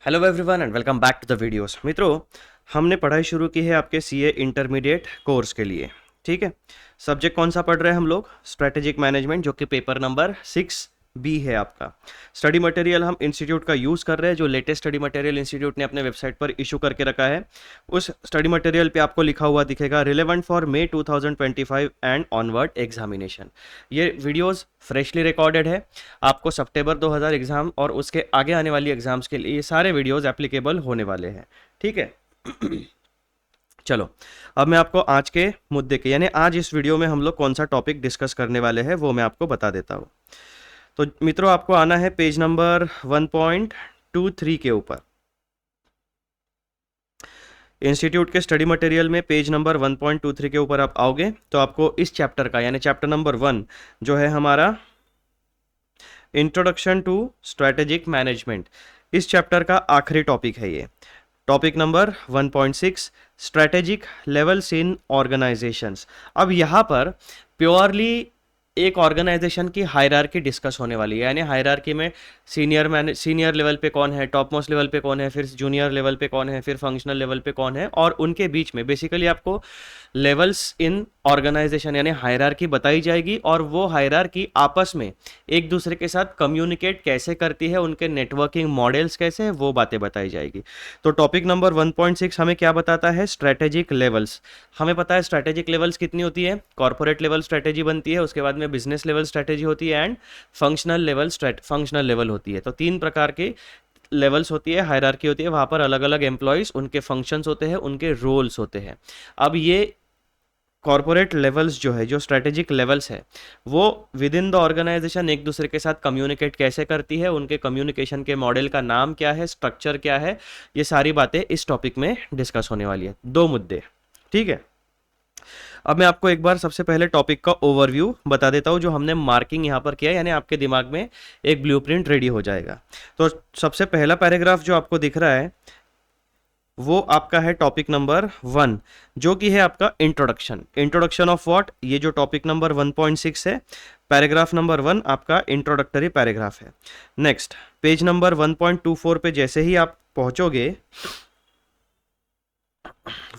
Hello everyone and welcome back to the videos. मित्रों, हमने पढ़ाई शुरू की है आपके सीए इंटरमीडिएट कोर्स के लिए। ठीक है, सब्जेक्ट कौन सा पढ़ रहे हैं हम लोग? स्ट्रेटेजिक मैनेजमेंट, जो कि पेपर नंबर 6B है आपका। स्टडी मटेरियल हम इंस्टीट्यूट का यूज़ कर रहे हैं, जो लेटेस्ट स्टडी मटेरियल इंस्टीट्यूट ने अपने वेबसाइट पर इशू करके रखा है। उस स्टडी मटेरियल पे आपको लिखा हुआ दिखेगा relevant for may 2025 and onward examination. ये वीडियोस फ्रेशली रिकॉर्डेड है। आपको सितंबर 2000 एग्ज़ाम और उसके आगे आने वाली एग्ज़ाम्स के लिए ये सारे वीडियोस एप्लीकेबल होने वाले हैं। ठीक है चलो, अब मैं आपको आज के मुद्दे के यानी आज इस वीडियो में हम लोग कौन सा टॉपिक डिस्कस करने वाले हैं वो मैं आपको बता देता हूँ। तो मित्रों, आपको आना है पेज नंबर 1.23 के ऊपर। इंस्टीट्यूट के स्टडी मटेरियल में पेज नंबर 1.23 के ऊपर आप आओगे तो आपको इस चैप्टर का यानी चैप्टर नंबर 1 जो है हमारा इंट्रोडक्शन टू स्ट्रेटेजिक मैनेजमेंट, इस चैप्टर का आखिरी टॉपिक है ये। Topic number 1.6 strategic levels in organisations. अब यहाँ पर प्योरली एक ऑर्गेनाइजेशन की हायरार्की डिस्कस होने वाली है, यानी हायरार्की में सीनियर लेवल पे कौन है, टॉप मोस्ट लेवल पे कौन है, फिर जूनियर लेवल पे कौन है, फिर फंक्शनल लेवल पे कौन है, और उनके बीच में बेसिकली आपको लेवल्स इन ऑर्गेनाइजेशन यानी हायरार्की बताई जाएगी, और वो हायरार्की आपस में एक दूसरे के साथ कम्युनिकेट कैसे करती है, उनके नेटवर्किंग मॉडल्स कैसे है, वो बातें बताई जाएगी। तो टॉपिक नंबर 1.6 हमें क्या बताता है? Strategic levels. हमें पता है स्ट्रेटेजिक लेवल्स कितनी होती है। कॉर्पोरेट लेवल स्ट्रेटेजी बनती है, उसके बाद में बिजनेस लेवल स्ट्रेटेजी होती है, एंड फंक्शनल लेवल होती है। तो 3 प्रकार के लेवल्स होती है, हायरार्की होती है। वहाँ पर अलग अलग एम्प्लॉयज़, उनके फंक्शंस होते हैं, उनके रोल्स होते हैं। अब ये कॉर्पोरेट लेवल्स जो है, जो स्ट्रेटेजिक लेवल्स है, वो विद इन द ऑर्गेनाइजेशन एक दूसरे के साथ कम्युनिकेट कैसे करती है, उनके कम्युनिकेशन के मॉडल का नाम क्या है, स्ट्रक्चर क्या है, ये सारी बातें इस टॉपिक में डिस्कस होने वाली है। 2 मुद्दे। ठीक है, अब मैं आपको एक बार सबसे पहले टॉपिक का ओवरव्यू बता देता हूँ, जो हमने मार्किंग यहाँ पर किया है, यानी आपके दिमाग में एक ब्लूप्रिंट रेडी हो जाएगा। तो सबसे पहला पैराग्राफ जो आपको दिख रहा है वो आपका है टॉपिक नंबर 1, जो कि है आपका इंट्रोडक्शन ऑफ व्हाट। ये जो टॉपिक नंबर 1.6 है, पैराग्राफ नंबर 1 आपका इंट्रोडक्टरी पैराग्राफ है। नेक्स्ट, पेज नंबर 1.24 पे जैसे ही आप पहुंचोगे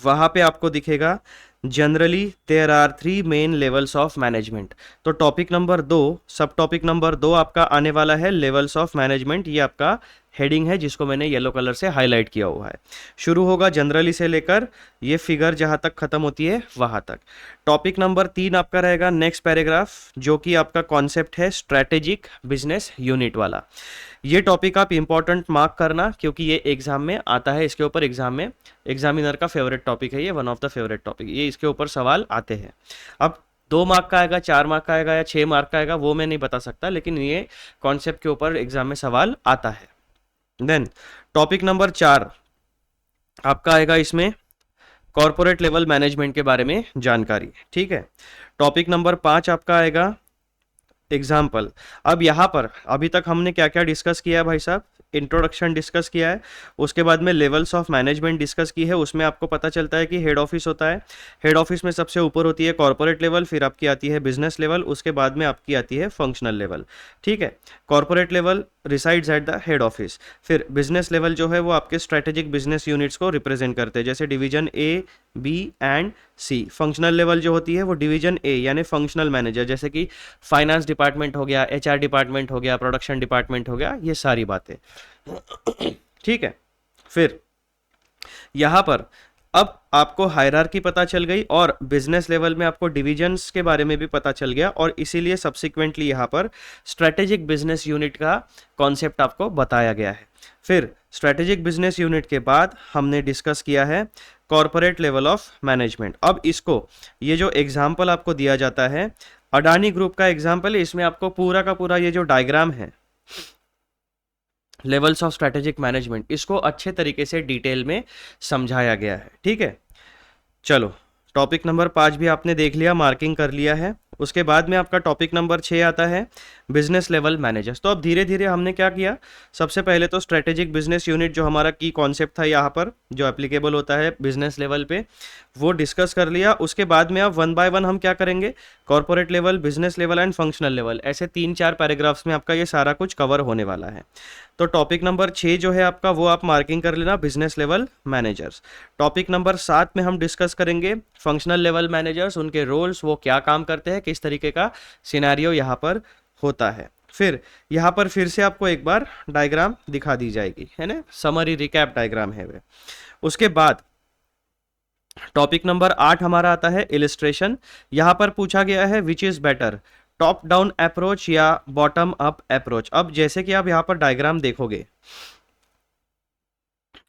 वहां पे आपको दिखेगा generally there are 3 main levels of management. तो टॉपिक नंबर 2, सब टॉपिक नंबर 2 आपका आने वाला है लेवल्स ऑफ मैनेजमेंट। ये आपका हेडिंग है जिसको मैंने येलो कलर से हाईलाइट किया हुआ है। शुरू होगा जनरली से लेकर ये फिगर जहां तक खत्म होती है वहां तक। टॉपिक नंबर 3 आपका रहेगा नेक्स्ट पैराग्राफ, जो कि आपका कॉन्सेप्ट है स्ट्रेटेजिक बिजनेस यूनिट वाला। ये टॉपिक आप इंपॉर्टेंट मार्क करना, क्योंकि ये एग्जाम में आता है। इसके ऊपर एग्जाम में एग्जामिनर का फेवरेट टॉपिक है ये, one of the favourite topic. ये इसके ऊपर सवाल आते हैं। अब 2 मार्क का आएगा, 4 मार्क का आएगा या 6 मार्क का आएगा, वो मैं नहीं बता सकता, लेकिन ये कॉन्सेप्ट के ऊपर एग्जाम में सवाल आता है। देन टॉपिक नंबर 4 आपका आएगा, इसमें कॉर्पोरेट लेवल मैनेजमेंट के बारे में जानकारी। ठीक है, टॉपिक नंबर 5 आपका आएगा एग्जाम्पल। अब यहाँ पर अभी तक हमने क्या क्या डिस्कस किया है भाई साहब? इंट्रोडक्शन डिस्कस किया है, उसके बाद में लेवल्स ऑफ मैनेजमेंट डिस्कस की है। उसमें आपको पता चलता है कि हेड ऑफिस होता है, हेड ऑफिस में सबसे ऊपर होती है कॉर्पोरेट लेवल, फिर आपकी आती है बिजनेस लेवल, उसके बाद में आपकी आती है फंक्शनल लेवल। ठीक है, corporate level resides at the head office, फिर बिजनेस लेवल जो है वो आपके स्ट्रेटेजिक बिजनेस यूनिट्स को रिप्रेजेंट करते हैं, जैसे division A, B and C. Functional level जो होती है वो डिवीजन ए यानी फंक्शनल मैनेजर, जैसे कि फाइनेंस डिपार्टमेंट हो गया, एचआर डिपार्टमेंट हो गया, प्रोडक्शन डिपार्टमेंट हो गया, ये सारी बातें। ठीक है, फिर यहां पर अब आपको हायरार्की पता चल गई और बिजनेस लेवल में आपको डिविजन्स के बारे में भी पता चल गया, और इसीलिए सब्सिक्वेंटली यहाँ पर स्ट्रेटेजिक बिजनेस यूनिट का कॉन्सेप्ट आपको बताया गया है। फिर स्ट्रेटेजिक बिजनेस यूनिट के बाद हमने डिस्कस किया है कॉर्पोरेट लेवल ऑफ मैनेजमेंट। अब इसको, ये जो एग्जाम्पल आपको दिया जाता है अडानी ग्रुप का एग्जाम्पल है, इसमें आपको पूरा का पूरा ये जो डायग्राम है लेवल्स ऑफ स्ट्रेटेजिक मैनेजमेंट, इसको अच्छे तरीके से डिटेल में समझाया गया है। ठीक है, चलो टॉपिक नंबर 5 भी आपने देख लिया, मार्किंग कर लिया है। उसके बाद में आपका टॉपिक नंबर 6 आता है बिजनेस लेवल मैनेजर्स। तो अब धीरे धीरे हमने क्या किया, सबसे पहले तो स्ट्रेटेजिक बिजनेस यूनिट जो हमारा की कॉन्सेप्ट था यहाँ पर जो एप्लीकेबल होता है बिजनेस लेवल पे, वो डिस्कस कर लिया। उसके बाद में अब वन बाय वन हम क्या करेंगे, corporate level, business level and functional level, ऐसे 3-4 पैराग्राफ्स में आपका ये सारा कुछ कवर होने वाला है। तो टॉपिक नंबर 6 जो है आपका, वो आप मार्किंग कर लेना, business level managers. Topic number 7 में हम डिस्कस करेंगे फंक्शनल लेवल मैनेजर्स, उनके रोल्स, वो क्या काम करते हैं, किस तरीके का सिनेरियो यहाँ पर होता है। फिर यहाँ पर फिर से आपको एक बार डायग्राम दिखा दी जाएगी, है ना, समरी रिकैप डायग्राम है वे। उसके बाद टॉपिक नंबर 8 हमारा आता है इलिस्ट्रेशन। यहाँ पर पूछा गया है विच is better, top down approach या बॉटम अप अप्रोच। अब जैसे कि आप यहाँ पर डायग्राम देखोगे,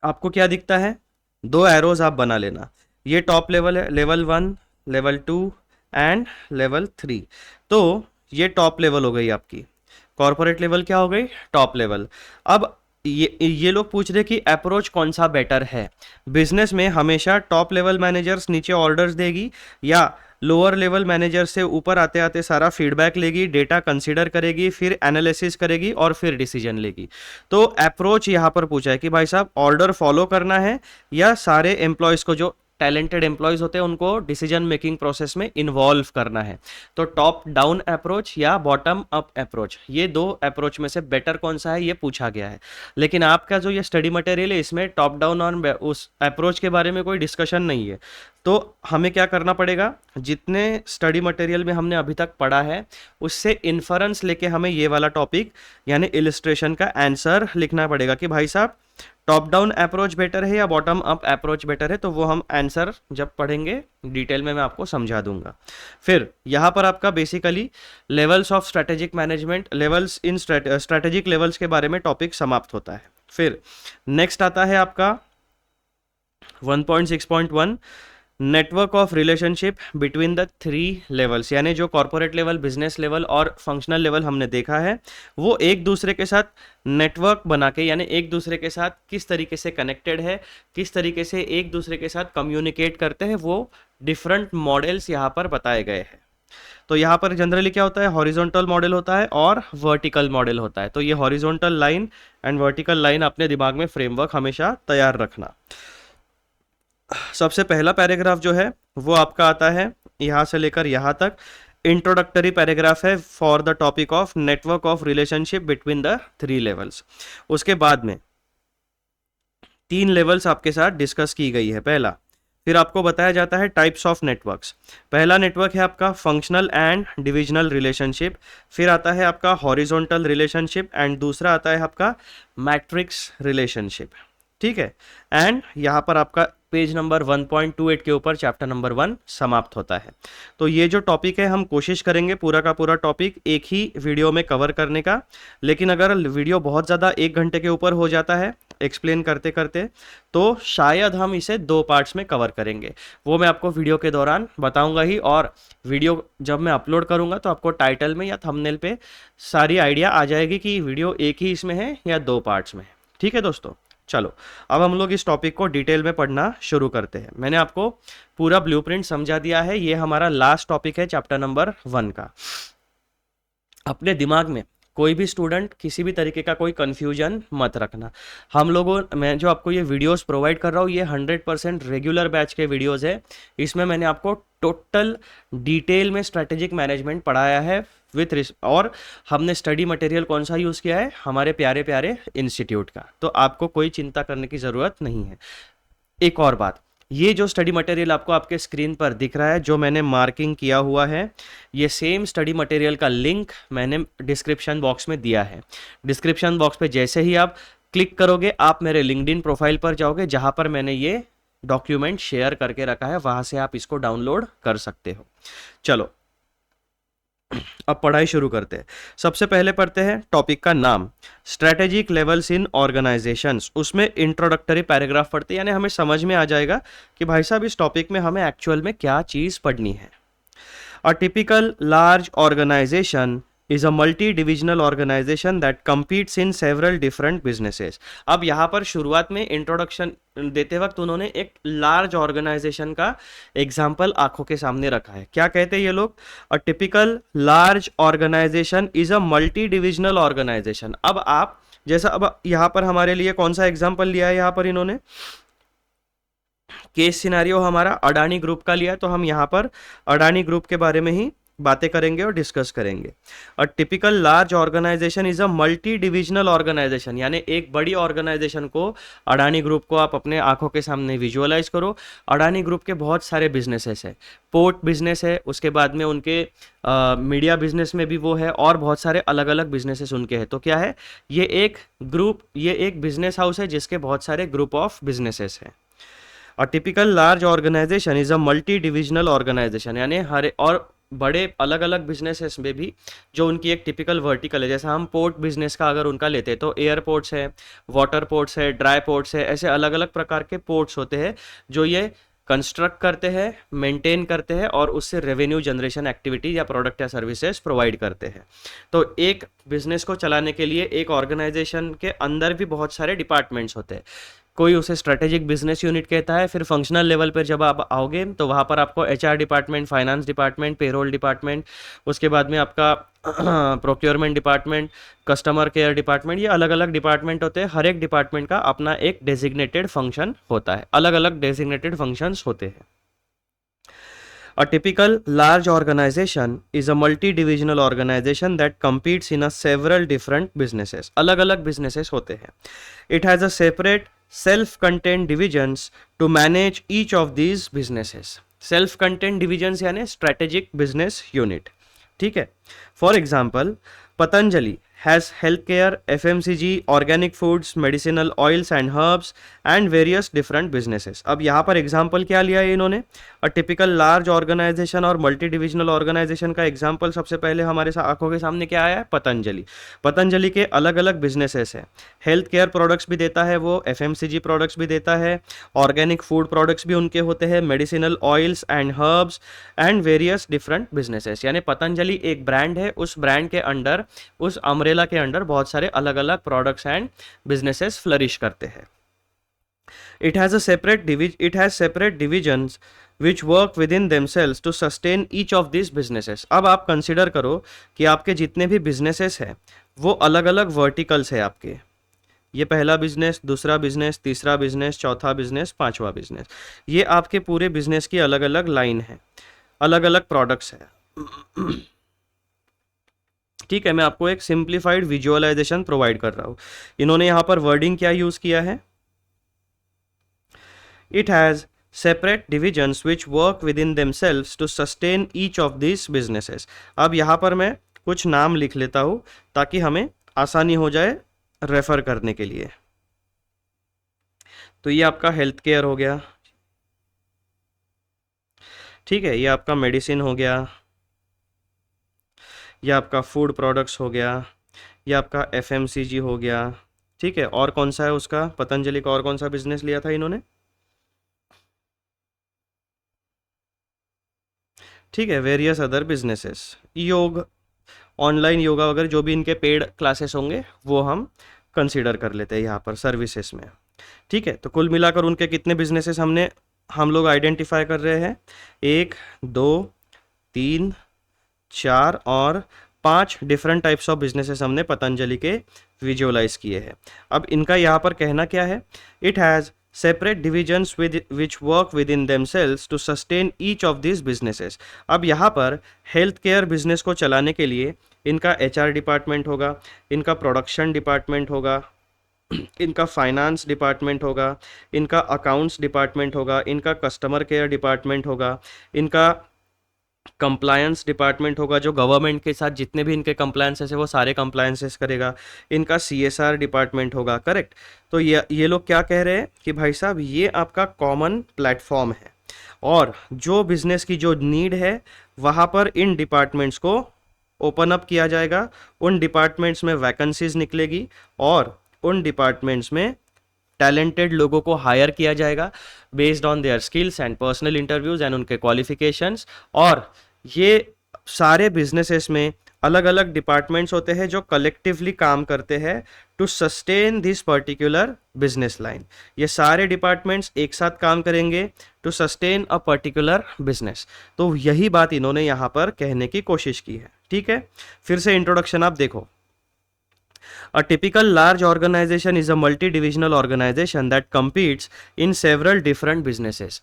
आपको क्या दिखता है, 2 एरोज आप बना लेना। ये टॉप लेवल है, लेवल 1, लेवल 2 एंड लेवल 3। तो ये टॉप लेवल हो गई आपकी, कॉर्पोरेट लेवल क्या हो गई, टॉप लेवल। अब ये लोग पूछ रहे कि अप्रोच कौन सा बेटर है। बिजनेस में हमेशा टॉप लेवल मैनेजर्स नीचे ऑर्डर्स देगी या लोअर लेवल मैनेजर से ऊपर आते आते सारा फीडबैक लेगी, डेटा कंसीडर करेगी, फिर एनालिसिस करेगी और फिर डिसीजन लेगी। तो अप्रोच यहाँ पर पूछा है कि भाई साहब ऑर्डर फॉलो करना है या सारे एम्प्लॉयज़ को, जो टैलेंटेड एम्प्लॉयज़ होते हैं, उनको डिसीजन मेकिंग प्रोसेस में इन्वॉल्व करना है। तो टॉप डाउन अप्रोच या बॉटम अप अप्रोच, ये 2 अप्रोच में से बेटर कौन सा है ये पूछा गया है। लेकिन आपका जो ये स्टडी मटेरियल है, इसमें टॉप डाउन और उस अप्रोच के बारे में कोई डिस्कशन नहीं है। तो हमें क्या करना पड़ेगा, जितने स्टडी मटेरियल में हमने अभी तक पढ़ा है उससे इन्फरेंस लेके हमें ये वाला टॉपिक यानी इलिस्ट्रेशन का आंसर लिखना पड़ेगा कि भाई साहब टॉप डाउन अप्रोच बेटर है या बॉटम अप अप्रोच बेटर है। तो वो हम आंसर जब पढ़ेंगे डिटेल में मैं आपको समझा दूंगा। फिर यहाँ पर आपका basically levels of strategic management, levels in strategic levels के बारे में टॉपिक समाप्त होता है। फिर नेक्स्ट आता है आपका 1.6.1 network of relationship between the 3 levels, यानी जो कॉर्पोरेट लेवल, बिजनेस लेवल और फंक्शनल लेवल हमने देखा है, वो एक दूसरे के साथ नेटवर्क बना के, यानी एक दूसरे के साथ किस तरीके से कनेक्टेड है, किस तरीके से एक दूसरे के साथ कम्युनिकेट करते हैं, वो डिफरेंट मॉडल्स यहाँ पर बताए गए हैं। तो यहाँ पर जनरली क्या होता है, हॉरिजॉन्टल मॉडल होता है और वर्टिकल मॉडल होता है। तो ये horizontal line and vertical line अपने दिमाग में फ्रेमवर्क हमेशा तैयार रखना। सबसे पहला पैराग्राफ जो है वो आपका आता है यहाँ से लेकर यहाँ तक, इंट्रोडक्टरी पैराग्राफ है for the topic of network of relationship between the 3 levels. उसके बाद में 3 लेवल्स आपके साथ डिस्कस की गई है। पहला, फिर आपको बताया जाता है टाइप्स ऑफ नेटवर्क्स। पहला नेटवर्क है आपका फंक्शनल एंड डिविजनल रिलेशनशिप, फिर आता है आपका हॉरिजॉन्टल रिलेशनशिप एंड दूसरा आता है आपका मैट्रिक्स रिलेशनशिप। ठीक है, एंड यहाँ पर आपका पेज नंबर 1.28 के ऊपर चैप्टर नंबर 1 समाप्त होता है। तो ये जो टॉपिक है हम कोशिश करेंगे पूरा का पूरा टॉपिक एक ही वीडियो में कवर करने का, लेकिन अगर वीडियो बहुत ज़्यादा 1 घंटे के ऊपर हो जाता है एक्सप्लेन करते करते, तो शायद हम इसे 2 पार्ट्स में कवर करेंगे। वो मैं आपको वीडियो के दौरान बताऊंगा ही, और वीडियो जब मैं अपलोड करूंगा तो आपको टाइटल में या थंबनेल पे सारी आइडिया आ जाएगी कि वीडियो एक ही इसमें है या 2 पार्ट्स में है। ठीक है दोस्तों, चलो अब हम लोग इस टॉपिक को डिटेल में पढ़ना शुरू करते हैं। मैंने आपको पूरा ब्लूप्रिंट समझा दिया है, ये हमारा लास्ट टॉपिक है चैप्टर नंबर 1 का। अपने दिमाग में कोई भी स्टूडेंट किसी भी तरीके का कोई कन्फ्यूजन मत रखना। हम लोगों, मैं जो आपको ये वीडियोस प्रोवाइड कर रहा हूँ, ये 100% रेगुलर बैच के वीडियोस है। इसमें मैंने आपको टोटल डिटेल में स्ट्रेटेजिक मैनेजमेंट पढ़ाया है और हमने स्टडी मटेरियल कौन सा यूज़ किया है, हमारे प्यारे प्यारे इंस्टीट्यूट का। तो आपको कोई चिंता करने की ज़रूरत नहीं है। एक और बात, ये जो स्टडी मटेरियल आपको आपके स्क्रीन पर दिख रहा है, जो मैंने मार्किंग किया हुआ है, ये सेम स्टडी मटेरियल का लिंक मैंने डिस्क्रिप्शन बॉक्स में दिया है। डिस्क्रिप्शन बॉक्स पे जैसे ही आप क्लिक करोगे, आप मेरे लिंक्डइन प्रोफाइल पर जाओगे, जहां पर मैंने ये डॉक्यूमेंट शेयर करके रखा है, वहां से आप इसको डाउनलोड कर सकते हो। चलो अब पढ़ाई शुरू करते हैं। सबसे पहले पढ़ते हैं टॉपिक का नाम, स्ट्रेटेजिक लेवल्स इन ऑर्गेनाइजेशंस। उसमें इंट्रोडक्टरी पैराग्राफ पढ़ते हैं, यानी हमें समझ में आ जाएगा कि भाई साहब इस टॉपिक में हमें एक्चुअल में क्या चीज़ पढ़नी है। A typical large organization is a multi divisional organization that competes in several different businesses. अब यहाँ पर शुरुआत में इंट्रोडक्शन देते वक्त उन्होंने एक लार्ज ऑर्गेनाइजेशन का एग्जाम्पल आंखों के सामने रखा है। क्या कहते हैं ये लोग? A typical large organization is a multi divisional organization. अब आप जैसा, अब यहाँ पर हमारे लिए कौन सा एग्जाम्पल लिया है? यहाँ पर इन्होंने केस सिनेरियो हमारा अडानी ग्रुप का लिया है, तो हम यहाँ पर अडानी ग्रुप के बारे में ही बातें करेंगे और डिस्कस करेंगे। A typical large organization is a multi divisional organization, यानी एक बड़ी ऑर्गेनाइजेशन को, अडानी ग्रुप को आप अपने आंखों के सामने विजुअलाइज करो। अडानी ग्रुप के बहुत सारे बिजनेसेस है, पोर्ट बिजनेस है, उसके बाद में उनके मीडिया बिजनेस में भी वो है, और बहुत सारे अलग अलग बिजनेसेस उनके हैं। तो क्या है, ये एक ग्रुप, ये एक बिजनेस हाउस है जिसके बहुत सारे ग्रुप ऑफ बिजनेसेस हैं। A typical large organization is a multi divisional organization, यानी हर और बड़े अलग अलग बिजनेसेस में भी जो उनकी एक टिपिकल वर्टिकल है, जैसे हम पोर्ट बिजनेस का अगर उनका लेते हैं तो एयरपोर्ट्स है, वाटर पोर्ट्स है, ड्राई पोर्ट्स है, ऐसे अलग अलग प्रकार के पोर्ट्स होते हैं जो ये कंस्ट्रक्ट करते हैं, मेंटेन करते हैं और उससे रेवेन्यू जनरेशन एक्टिविटी या प्रोडक्ट या सर्विसेज प्रोवाइड करते हैं। तो एक बिजनेस को चलाने के लिए एक ऑर्गेनाइजेशन के अंदर भी बहुत सारे डिपार्टमेंट्स होते हैं। कोई उसे स्ट्रेटेजिक बिजनेस यूनिट कहता है, फिर फंक्शनल लेवल पर जब आप आओगे तो वहाँ पर आपको HR department, finance department, payroll department, उसके बाद में आपका procurement department, customer care department, ये अलग अलग डिपार्टमेंट होते हैं। हर एक डिपार्टमेंट का अपना एक डेजिग्नेटेड फंक्शन होता है, अलग अलग डेजिग्नेटेड फंक्शंस होते हैं। A typical large organization is a multi-divisional organization that competes in a several different businesses. अलग-अलग businesses होते हैं. It has a separate self-contained divisions to manage each of these businesses. Self-contained divisions यानी strategic business unit. ठीक है. For example, Patanjali has healthcare, FMCG, organic foods, medicinal oils and herbs and various different businesses. अब यहाँ पर example क्या लिया है इन्होंने? अ टिपिकल लार्ज ऑर्गेनाइजेशन और मल्टी डिविजनल ऑर्गेनाइजेशन का एग्जाम्पल सबसे पहले हमारे आंखों के सामने क्या आया है? पतंजलि। पतंजलि के अलग अलग बिजनेसेस हैं। हेल्थ केयर प्रोडक्ट्स भी देता है वो, FMCG प्रोडक्ट्स भी देता है, ऑर्गेनिक फूड प्रोडक्ट्स भी उनके होते हैं, medicinal oils and herbs and various different businesses. यानी पतंजलि एक ब्रांड है, उस ब्रांड के अंडर, उस अम्ब्रेला के अंडर बहुत सारे अलग अलग प्रोडक्ट्स एंड बिजनेसेस फ्लरिश करते हैं। It has separate divisions which work within themselves to sustain each of these businesses. अब आप कंसिडर करो कि आपके जितने भी बिजनेसेस हैं वो अलग अलग वर्टिकल्स है आपके। ये पहला बिजनेस, दूसरा बिजनेस, तीसरा बिजनेस, चौथा बिजनेस, पांचवा बिजनेस, ये आपके पूरे बिजनेस की अलग अलग लाइन है, अलग अलग प्रोडक्ट्स है। ठीक है, मैं आपको एक सिंप्लीफाइड विजुअलाइजेशन प्रोवाइड कर रहा हूँ। इन्होंने यहाँ पर वर्डिंग क्या यूज किया है? It has separate divisions which work within themselves to sustain each of these businesses. अब यहाँ पर मैं कुछ नाम लिख लेता हूँ ताकि हमें आसानी हो जाए रेफर करने के लिए। तो ये आपका हेल्थ केयर हो गया, ठीक है, ये आपका मेडिसिन हो गया, ये आपका फूड प्रोडक्ट्स हो गया, ये आपका FMCG हो गया, ठीक है। और कौन सा है उसका, पतंजलि का और कौन सा बिजनेस लिया था इन्होंने? ठीक है, वेरियस अदर बिजनेसेस, योग, ऑनलाइन योगा वगैरह जो भी इनके पेड क्लासेस होंगे वो हम कंसीडर कर लेते हैं यहाँ पर सर्विसेज में। ठीक है, तो कुल मिलाकर उनके कितने बिजनेसेस हम लोग आइडेंटिफाई कर रहे हैं? 1, 2, 3, 4 और 5 डिफरेंट टाइप्स ऑफ बिजनेसेस हमने पतंजलि के विजुअलाइज किए हैं। अब इनका यहाँ पर कहना क्या है? It has separate divisions which work within themselves to sustain each of these businesses. अब यहाँ पर हेल्थ केयर बिजनेस को चलाने के लिए इनका HR डिपार्टमेंट होगा, इनका प्रोडक्शन डिपार्टमेंट होगा, इनका फाइनेंस डिपार्टमेंट होगा, इनका अकाउंट्स डिपार्टमेंट होगा, इनका कस्टमर केयर डिपार्टमेंट होगा, इनका कंप्लायंस डिपार्टमेंट होगा जो गवर्नमेंट के साथ जितने भी इनके कंप्लायंसेस है वो सारे कंप्लायंसेस करेगा, इनका CSR डिपार्टमेंट होगा, करेक्ट। तो ये लोग क्या कह रहे हैं कि भाई साहब ये आपका कॉमन प्लेटफॉर्म है और जो बिजनेस की जो नीड है वहाँ पर इन डिपार्टमेंट्स को ओपन अप किया जाएगा, उन डिपार्टमेंट्स में वैकेंसीज निकलेगी और उन डिपार्टमेंट्स में टैलेंटेड लोगों को हायर किया जाएगा based on their skills and personal interviews and उनके क्वालिफिकेशंस। और ये सारे बिजनेसेस में अलग अलग डिपार्टमेंट्स होते हैं जो कलेक्टिवली काम करते हैं to sustain this particular business line. ये सारे डिपार्टमेंट्स एक साथ काम करेंगे to sustain a particular business. तो यही बात इन्होंने यहाँ पर कहने की कोशिश की है। ठीक है, फिर से इंट्रोडक्शन आप देखो। A typical large organization is a multi-divisional organization that competes in several different businesses.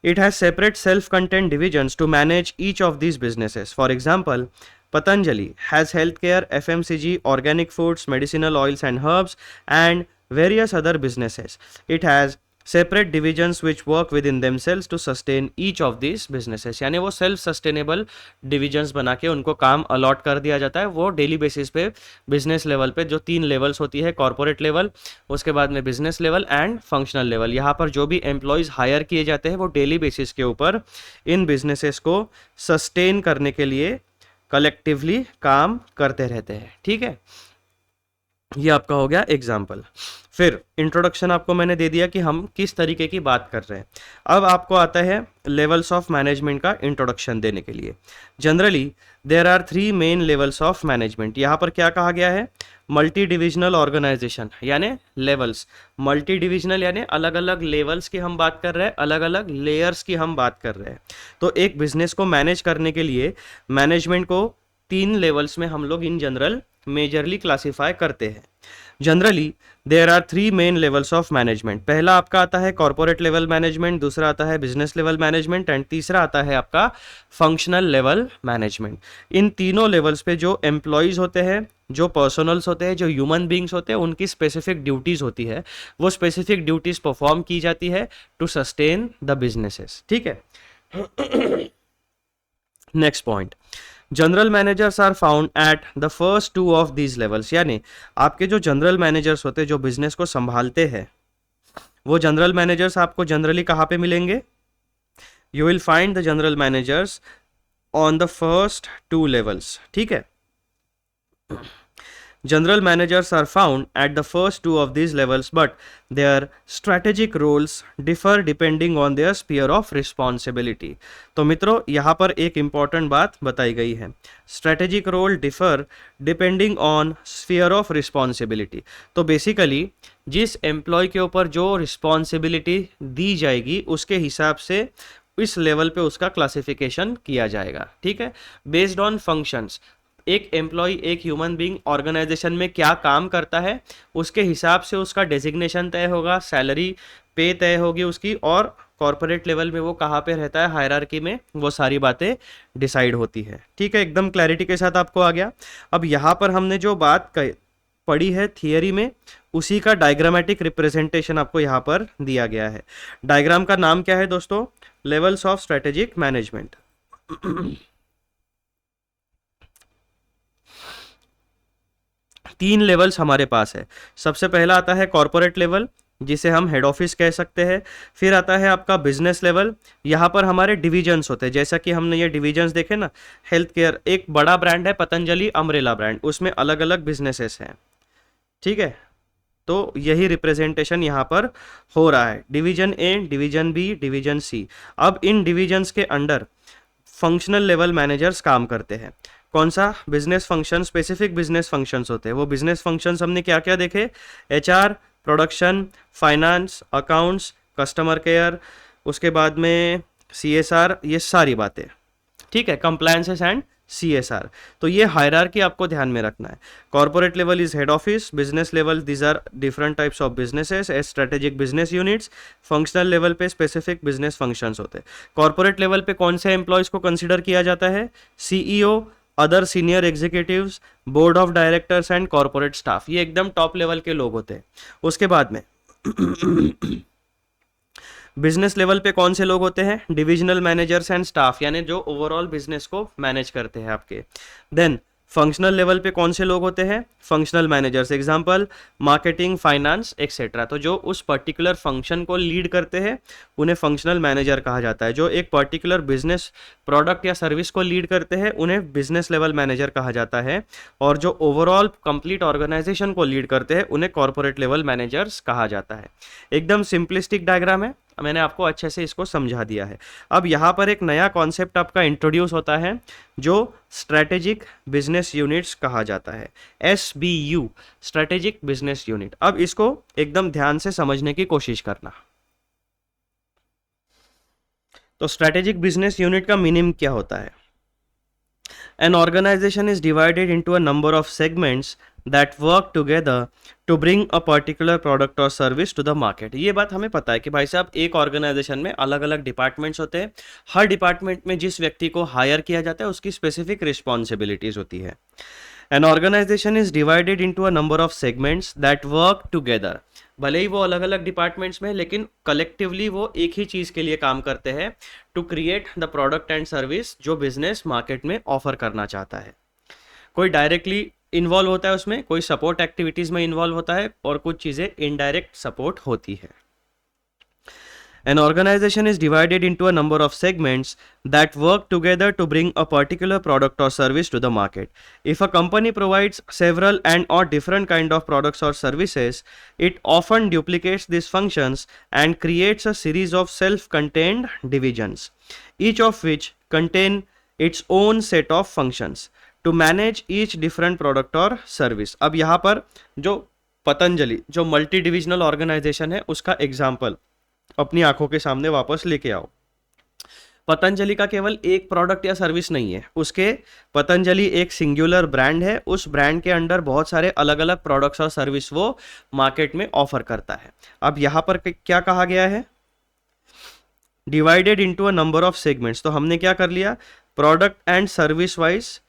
It has separate self-contained divisions to manage each of these businesses. For example, Patanjali has healthcare, FMCG, organic foods, medicinal oils and herbs, and various other businesses. It has separate divisions which work within themselves to sustain each of these businesses. यानी वो self sustainable divisions बना के उनको काम allot कर दिया जाता है। वो डेली बेसिस पे बिजनेस लेवल पे जो 3 लेवल्स होती है, कॉर्पोरेट लेवल, उसके बाद में business level and functional level, यहाँ पर जो भी एम्प्लॉयज़ हायर किए जाते हैं वो डेली बेसिस के ऊपर इन बिजनेसेस को सस्टेन करने के लिए कलेक्टिवली काम करते रहते हैं। ठीक है, ये आपका हो गया एग्जाम्पल। फिर इंट्रोडक्शन आपको मैंने दे दिया कि हम किस तरीके की बात कर रहे हैं। अब आपको आता है लेवल्स ऑफ मैनेजमेंट का इंट्रोडक्शन देने के लिए। Generally there are 3 main levels of management. यहाँ पर क्या कहा गया है, मल्टी डिविजनल ऑर्गेनाइजेशन यानी लेवल्स। मल्टी डिविजनल यानी अलग अलग लेवल्स की हम बात कर रहे हैं, अलग अलग लेयर्स की हम बात कर रहे हैं। तो एक बिजनेस को मैनेज करने के लिए मैनेजमेंट को 3 लेवल्स में हम लोग इन जनरल मेजरली क्लासीफाई करते हैं। Generally there are 3 main levels of management. पहला आपका आता है कॉर्पोरेट लेवल मैनेजमेंट, दूसरा आता है बिजनेस लेवल मैनेजमेंट एंड तीसरा आता है आपका फंक्शनल लेवल मैनेजमेंट। इन तीनों लेवल्स पे जो एम्प्लॉयज होते हैं, जो पर्सनल्स होते हैं, जो ह्यूमन बींग्स होते हैं, उनकी स्पेसिफिक ड्यूटीज होती है, वो स्पेसिफिक ड्यूटीज परफॉर्म की जाती है टू सस्टेन द बिजनेसेस। ठीक है, next point, general managers are found at the first 2 of these levels. यानी आपके जो जनरल मैनेजर्स होते हैं जो बिजनेस को संभालते हैं, वो जनरल मैनेजर्स आपको जनरली कहाँ पे मिलेंगे, you will find the general managers on the first 2 levels. ठीक है, general managers are found at the first 2 of these levels, but their strategic roles differ depending on their sphere of responsibility. तो मित्रों यहाँ पर एक important बात बताई गई है, strategic role differ depending on sphere of responsibility। तो basically जिस एम्प्लॉय के ऊपर जो रिस्पॉन्सिबिलिटी दी जाएगी उसके हिसाब से इस लेवल पे उसका क्लासिफिकेशन किया जाएगा। ठीक है, बेस्ड ऑन फंक्शंस, एक एम्प्लॉय, एक ह्यूमन बीइंग ऑर्गेनाइजेशन में क्या काम करता है उसके हिसाब से उसका डेजिग्नेशन तय होगा, सैलरी पे तय होगी उसकी, और कॉर्पोरेट लेवल में वो कहाँ पे रहता है हायरार्की में, वो सारी बातें डिसाइड होती है। ठीक है, एकदम क्लैरिटी के साथ आपको आ गया। अब यहाँ पर हमने जो बात पढ़ी है थियरी में, उसी का डायग्रामेटिक रिप्रेजेंटेशन आपको यहाँ पर दिया गया है। डायग्राम का नाम क्या है दोस्तों, levels of strategic management. 3 levels हमारे पास है। सबसे पहला आता है कॉर्पोरेट लेवल, जिसे हम हेड ऑफिस कह सकते हैं। फिर आता है आपका बिजनेस लेवल, यहाँ पर हमारे डिविजन्स होते हैं, जैसा कि हमने ये डिविजन्स देखे ना, हेल्थ केयर एक बड़ा ब्रांड है पतंजलि अम्ब्रेला ब्रांड, उसमें अलग अलग बिजनेसेस हैं। ठीक है, तो यही रिप्रेजेंटेशन यहाँ पर हो रहा है, division A, division B, division C. अब इन डिविजन्स के अंडर फंक्शनल लेवल मैनेजर्स काम करते हैं। कौन सा, business function, specific business functions होते हैं। वो बिजनेस फंक्शंस हमने क्या क्या देखे, HR, production, finance, accounts, customer care, उसके बाद में सीएसआर, ये सारी बातें। ठीक है, कंप्लायंसेस एंड सीएसआर। तो ये हायरार्की आपको ध्यान में रखना है। Corporate level is head office, business level these are different types of businesses as strategic business units, functional level पे स्पेसिफिक बिजनेस फंक्शंस होते हैं। कॉर्पोरेट लेवल पे कौन से एम्प्लॉयज को कंसिडर किया जाता है, CEO, other senior executives, board of directors and corporate staff, ये एकदम टॉप लेवल के लोग होते हैं। उसके बाद में बिजनेस लेवल पे कौन से लोग होते हैं, डिविजनल मैनेजर्स एंड स्टाफ, यानी जो ओवरऑल बिजनेस को मैनेज करते हैं आपके। देन फंक्शनल लेवल पे कौन से लोग होते हैं, functional managers, example marketing, finance etcetera. तो जो उस पर्टिकुलर फंक्शन को लीड करते हैं उन्हें फंक्शनल मैनेजर कहा जाता है। जो एक पर्टिकुलर बिजनेस प्रोडक्ट या सर्विस को लीड करते हैं उन्हें बिजनेस लेवल मैनेजर कहा जाता है, और जो ओवरऑल कंप्लीट ऑर्गेनाइजेशन को लीड करते हैं उन्हें कॉर्पोरेट लेवल मैनेजर्स कहा जाता है। एकदम सिंपलिस्टिक डायग्राम है, मैंने आपको अच्छे से इसको समझा दिया है। अब यहाँ पर एक नया कॉन्सेप्ट आपका इंट्रोड्यूस होता है जो स्ट्रैटेजिक बिजनेस यूनिट्स कहा जाता है, SBU, स्ट्रैटेजिक बिजनेस यूनिट। अब इसको एकदम ध्यान से समझने की कोशिश करना। तो स्ट्रैटेजिक बिजनेस यूनिट का मीनिंग क्या होता है? An organization is divided into a number of segments that work together to bring a particular product or service to the market। ये बात हमें पता है कि भाई साहब एक ऑर्गेनाइजेशन में अलग अलग डिपार्टमेंट्स होते हैं, हर डिपार्टमेंट में जिस व्यक्ति को हायर किया जाता है उसकी स्पेसिफिक रिस्पॉन्सिबिलिटीज होती है। An organization is divided into a number of segments that work together। भले ही वो अलग अलग डिपार्टमेंट्स में, लेकिन कलेक्टिवली वो एक ही चीज़ के लिए काम करते हैं, to create the product and service जो बिजनेस मार्केट में ऑफर करना चाहता है। कोई डायरेक्टली इन्वॉल्व होता है उसमें, कोई सपोर्ट एक्टिविटीज़ में इन्वॉल्व होता है, और कुछ चीज़ें इनडायरेक्ट सपोर्ट होती है। An organization is divided into a number of segments that work together to bring a particular product or service to the market. If a company provides several and or different kind of products or services, it often duplicates these functions and creates a series of self-contained divisions, each of which contain its own set of functions to manage each different product or service। अब यहाँ पर जो पतंजलि जो multi divisional organisation है उसका example अपनी आंखों के सामने वापस लेके आओ। पतंजलि का केवल एक प्रोडक्ट या सर्विस नहीं है, उसके पतंजलि एक सिंगुलर ब्रांड है, उस ब्रांड के अंडर बहुत सारे अलग अलग प्रोडक्ट्स और सर्विस वो मार्केट में ऑफर करता है। अब यहाँ पर क्या कहा गया है? Divided into a number of segments. तो हमने क्या कर लिया, प्रोडक्ट एंड सर्विस वाइज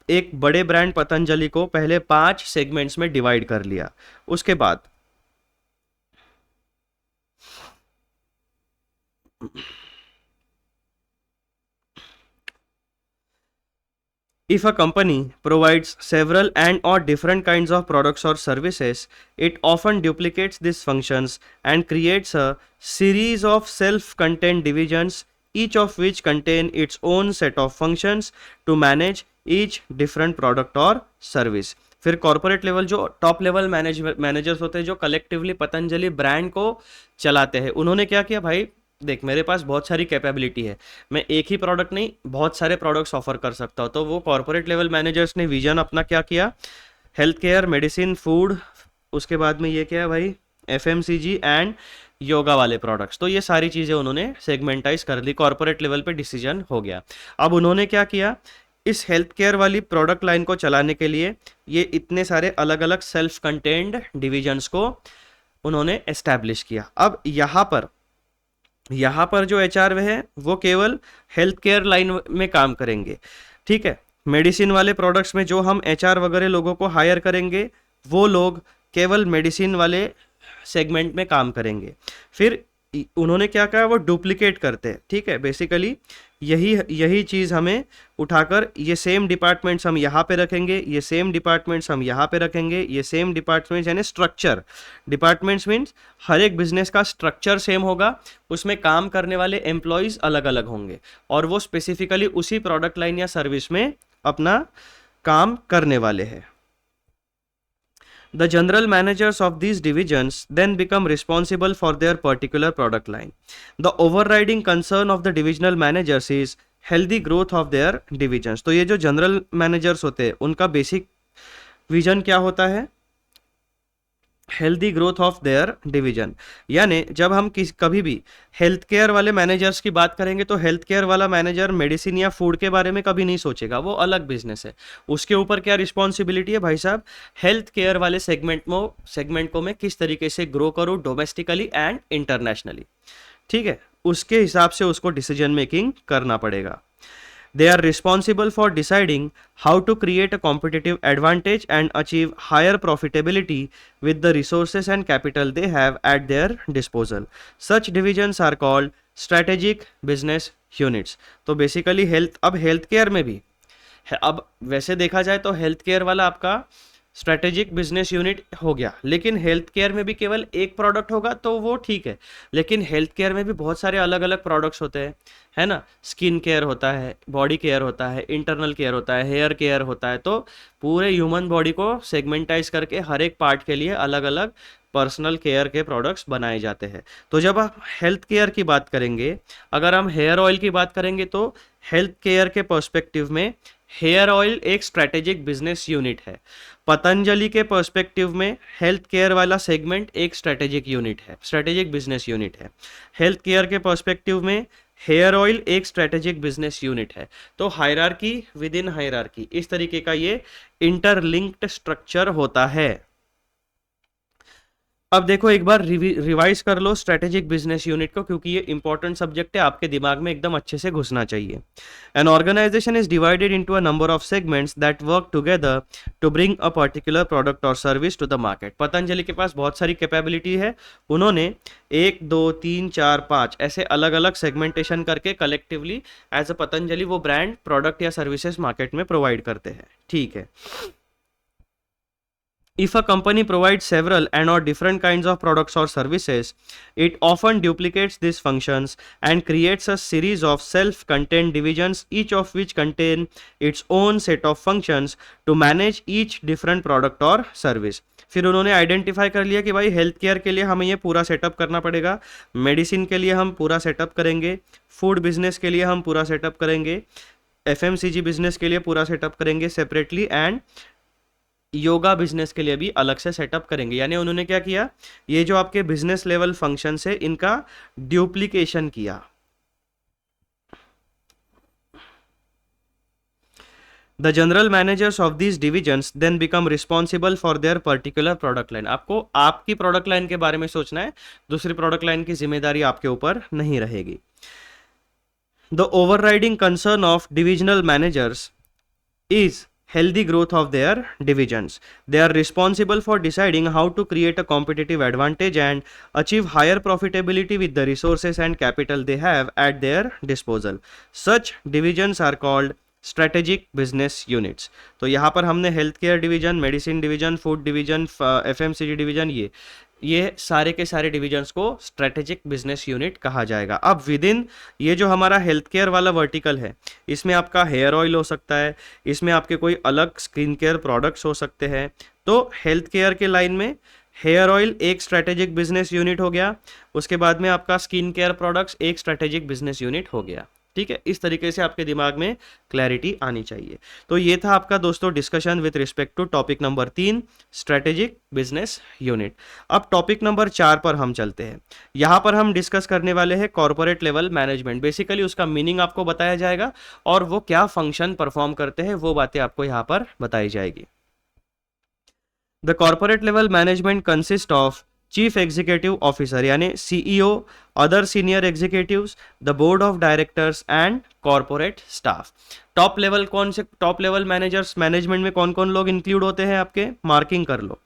एक बड़े ब्रांड पतंजलि को पहले 5 सेगमेंट्स में डिवाइड कर लिया। उसके बाद if a company provides several and or different kinds of products or services, it often duplicates these functions and creates a series of self-contained divisions, each of which contain its own set of functions to manage each different product or service। फिर corporate level जो top level managers होते हैं जो collectively Patanjali brand को चलाते हैं, उन्होंने क्या किया, भाई देख मेरे पास बहुत सारी कैपेबिलिटी है, मैं एक ही प्रोडक्ट नहीं बहुत सारे प्रोडक्ट्स ऑफर कर सकता हूँ। तो वो कॉर्पोरेट लेवल मैनेजर्स ने विजन अपना क्या किया, हेल्थ केयर, मेडिसिन, फूड, उसके बाद में ये क्या है भाई, FMCG एंड योगा वाले प्रोडक्ट्स। तो ये सारी चीज़ें उन्होंने सेगमेंटाइज कर ली, कॉर्पोरेट लेवल पे डिसीजन हो गया। अब उन्होंने क्या किया, इस हेल्थ केयर वाली प्रोडक्ट लाइन को चलाने के लिए ये इतने सारे अलग अलग सेल्फ कंटेन्ड डिविजन्स को उन्होंने एस्टैब्लिश किया। अब यहाँ पर जो HR है वो केवल हेल्थ केयर लाइन में काम करेंगे, ठीक है। मेडिसिन वाले प्रोडक्ट्स में जो हम HR वगैरह लोगों को हायर करेंगे वो लोग केवल मेडिसिन वाले सेगमेंट में काम करेंगे। फिर उन्होंने क्या कहा, वो डुप्लीकेट करते हैं, ठीक है। बेसिकली यही चीज़ हमें उठाकर ये सेम डिपार्टमेंट्स हम यहाँ पे रखेंगे, ये सेम डिपार्टमेंट्स हम यहाँ पे रखेंगे, ये सेम डिपार्टमेंट्स यानी स्ट्रक्चर, डिपार्टमेंट्स मीन्स हर एक बिजनेस का स्ट्रक्चर सेम होगा, उसमें काम करने वाले एम्प्लॉयज़ अलग अलग होंगे और वो स्पेसिफिकली उसी प्रोडक्ट लाइन या सर्विस में अपना काम करने वाले हैं। The general managers of these divisions then become responsible for their particular product line. The overriding concern of the divisional managers is healthy growth of their divisions। तो ये जो जनरल मैनेजर्स होते हैं उनका बेसिक विजन क्या होता है, healthy growth of their division. यानी जब हम कभी भी हेल्थ केयर वाले मैनेजर्स की बात करेंगे तो हेल्थ केयर वाला मैनेजर मेडिसिन या फूड के बारे में कभी नहीं सोचेगा, वो अलग बिजनेस है। उसके ऊपर क्या रिस्पॉन्सिबिलिटी है, भाई साहब हेल्थ केयर वाले सेगमेंट को मैं किस तरीके से ग्रो करूँ डोमेस्टिकली एंड इंटरनेशनली, ठीक है, उसके हिसाब से उसको डिसीजन मेकिंग करना पड़ेगा। They are responsible for deciding how to create a competitive advantage and achieve higher profitability with the resources and capital they have at their disposal. Such divisions are called strategic business units। तो basically अब health care में भी अब वैसे देखा जाए तो health care वाला आपका स्ट्रैटेजिक बिजनेस यूनिट हो गया, लेकिन हेल्थ केयर में भी केवल एक प्रोडक्ट होगा तो वो ठीक है, लेकिन हेल्थ केयर में भी बहुत सारे अलग अलग प्रोडक्ट्स होते हैं, है ना। स्किन केयर होता है, बॉडी केयर होता है, इंटरनल केयर होता है, हेयर केयर होता है। तो पूरे ह्यूमन बॉडी को सेगमेंटाइज करके हर एक पार्ट के लिए अलग अलग पर्सनल केयर के प्रोडक्ट्स बनाए जाते हैं। तो जब आप हेल्थ केयर की बात करेंगे, अगर हम हेयर ऑयल की बात करेंगे तो हेल्थ केयर के पर्सपेक्टिव में हेयर ऑयल एक स्ट्रेटेजिक बिजनेस यूनिट है। पतंजलि के पर्सपेक्टिव में हेल्थ केयर वाला सेगमेंट एक स्ट्रेटेजिक यूनिट है, स्ट्रेटेजिक बिजनेस यूनिट है। हेल्थ केयर के पर्सपेक्टिव में हेयर ऑयल एक स्ट्रेटेजिक बिजनेस यूनिट है। तो हायरार्की विद इन हायरार्की, इस तरीके का ये इंटरलिंक्ड स्ट्रक्चर होता है। अब देखो एक बार रिवाइज कर लो स्ट्रेटेजिक बिजनेस यूनिट को, क्योंकि ये इंपॉर्टेंट सब्जेक्ट है, आपके दिमाग में एकदम अच्छे से घुसना चाहिए। An organization is divided into a number of segments that work together to bring a particular product और service to the market. Patanjali के पास बहुत सारी कैपेबिलिटी है, उन्होंने 1 2 3 4 5 ऐसे अलग अलग सेगमेंटेशन करके कलेक्टिवली एज अ पतंजलि वो ब्रांड, प्रोडक्ट या सर्विसेज मार्केट में प्रोवाइड करते हैं। ठीक है। If a company provides several and or different kinds of products or services, it often duplicates these functions and creates a series of self-contained divisions, each of which contain its own set of functions to manage each different product or service. फिर उन्होंने identify कर लिया कि भाई health care के लिए हमें ये पूरा सेटअप करना पड़ेगा, मेडिसिन के लिए हम पूरा सेटअप करेंगे, फूड बिजनेस के लिए हम पूरा सेटअप करेंगे, FMCG बिजनेस के लिए पूरा सेटअप करेंगे सेपरेटली, एंड योगा बिजनेस के लिए भी अलग से सेटअप करेंगे। यानी उन्होंने क्या किया, ये जो आपके बिजनेस लेवल फंक्शन है इनका ड्यूप्लीकेशन किया। The general managers of these divisions then become responsible for their particular product line. आपको आपकी प्रोडक्ट लाइन के बारे में सोचना है, दूसरी प्रोडक्ट लाइन की जिम्मेदारी आपके ऊपर नहीं रहेगी। The overriding concern of divisional managers is healthy growth of their divisions. They are responsible for deciding how to create a competitive advantage and achieve higher profitability with the resources and capital they have at their disposal. Such divisions are called strategic business units. तो यहाँ पर हमने health care division, medicine division, food division, FMCG division, ये सारे के सारे divisions को strategic business unit कहा जाएगा। अब विद इन ये जो हमारा हेल्थ केयर वाला वर्टिकल है, इसमें आपका हेयर ऑयल हो सकता है, इसमें आपके कोई अलग स्किन केयर प्रोडक्ट्स हो सकते हैं। तो हेल्थ केयर के लाइन में हेयर ऑयल एक स्ट्रेटेजिक बिजनेस यूनिट हो गया, उसके बाद में आपका स्किन केयर प्रोडक्ट्स एक स्ट्रेटेजिक बिजनेस यूनिट हो गया। ठीक है, इस तरीके से आपके दिमाग में क्लैरिटी आनी चाहिए। तो ये था आपका दोस्तों discussion with respect to topic number 3 strategic business unit. अब टॉपिक नंबर 4 पर हम चलते हैं। यहाँ पर हम डिस्कस करने वाले हैं कॉर्पोरेट लेवल मैनेजमेंट। बेसिकली उसका मीनिंग आपको बताया जाएगा और वो क्या फंक्शन परफॉर्म करते हैं वो बातें आपको यहाँ पर बताई जाएगी। The corporate level management consist of chief executive officer यानी CEO, other senior executives, the board of directors and corporate staff. Top level कौन से, टॉप लेवल मैनेजर्स मैनेजमेंट में कौन कौन लोग इंक्लूड होते हैं आपके, मार्किंग कर लो।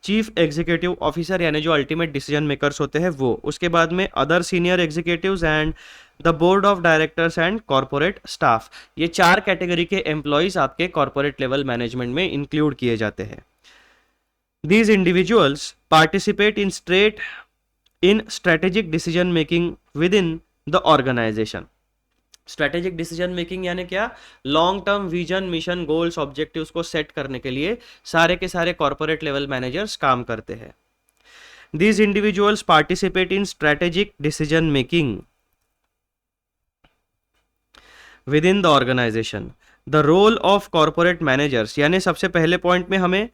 चीफ एग्जीक्यूटिव ऑफिसर यानी जो अल्टीमेट डिसीजन मेकर्स होते हैं वो, उसके बाद में other senior executives and the board of directors and corporate staff. ये 4 कैटेगरी के एम्प्लॉयज आपके कॉर्पोरेट लेवल मैनेजमेंट में इंक्लूड किए जाते हैं। These individuals participate in strategic decision making within the organization. Strategic decision making यानी क्या, long term vision, mission, goals, objectives को सेट करने के लिए सारे के सारे कॉर्पोरेट लेवल मैनेजर्स काम करते हैं। These individuals participate in strategic decision making within the organization. The role of corporate managers यानी सबसे पहले पॉइंट में हमें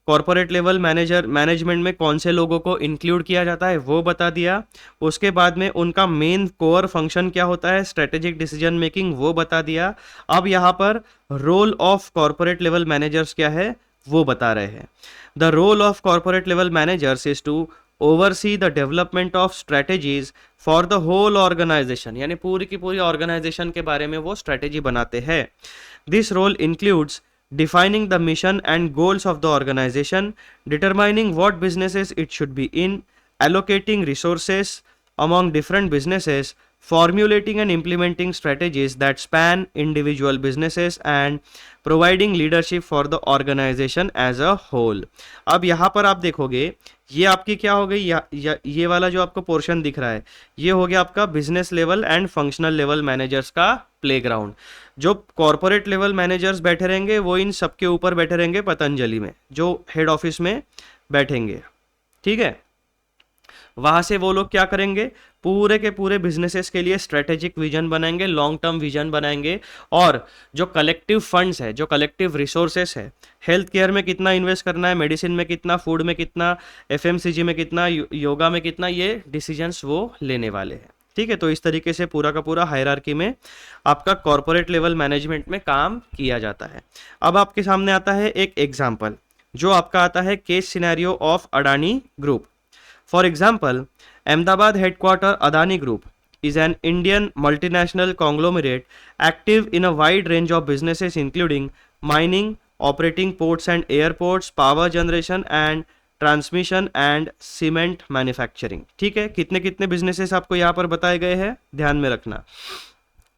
कॉर्पोरेट लेवल मैनेजमेंट में कौन से लोगों को इंक्लूड किया जाता है वो बता दिया। उसके बाद में उनका मेन कोर फंक्शन क्या होता है, स्ट्रेटेजिक डिसीजन मेकिंग, वो बता दिया। अब यहाँ पर role of corporate level managers क्या है वो बता रहे हैं। The role of corporate level managers is to oversee the development of strategies for the whole organization यानी पूरी की पूरी ऑर्गेनाइजेशन के बारे में वो स्ट्रेटेजी बनाते हैं। This role includes defining the mission and goals of the organization, determining what businesses it should be in, allocating resources among different businesses, formulating and implementing strategies that span individual businesses and providing leadership for the organization as a whole. अब यहाँ पर आप देखोगे ये आपकी क्या हो गई, ये वाला जो आपको पोर्शन दिख रहा है ये हो गया आपका business level and functional level managers का प्लेग्राउंड। जो कॉर्पोरेट लेवल मैनेजर्स बैठे रहेंगे वो इन सबके ऊपर बैठे रहेंगे पतंजलि में, जो हेड ऑफिस में बैठेंगे। ठीक है, वहां से वो लोग क्या करेंगे, पूरे के पूरे बिजनेसेस के लिए स्ट्रेटेजिक विजन बनाएंगे, लॉन्ग टर्म विजन बनाएंगे, और जो कलेक्टिव फंड्स है, जो कलेक्टिव रिसोर्सेस है, हेल्थ केयर में कितना इन्वेस्ट करना है, मेडिसिन में कितना, फूड में कितना, एफएमसीजी में कितना, योगा में कितना, ये डिसीजंस वो लेने वाले हैं। ठीक है, तो इस तरीके से पूरा का पूरा हायरार्की में आपका कॉर्पोरेट लेवल मैनेजमेंट में काम किया जाता है। अब आपके सामने आता है एक एग्जाम्पल, जो आपका आता है case scenario of Adani group. For example, Ahmedabad headquarter Adani group is an Indian multinational conglomerate active in a wide range of businesses including mining, operating ports and airports, power generation and transmission and cement manufacturing. ठीक है, कितने कितने businesses आपको यहाँ पर बताए गए हैं, ध्यान में रखना।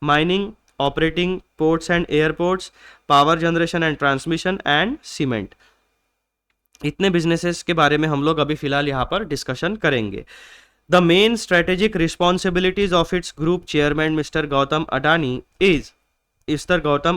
Mining, operating ports and airports, power generation and transmission and cement, इतने बिजनेसेस के बारे में हम लोग अभी फिलहाल यहाँ पर डिस्कशन करेंगे। The main strategic responsibilities of its group chairman Mr. Gautam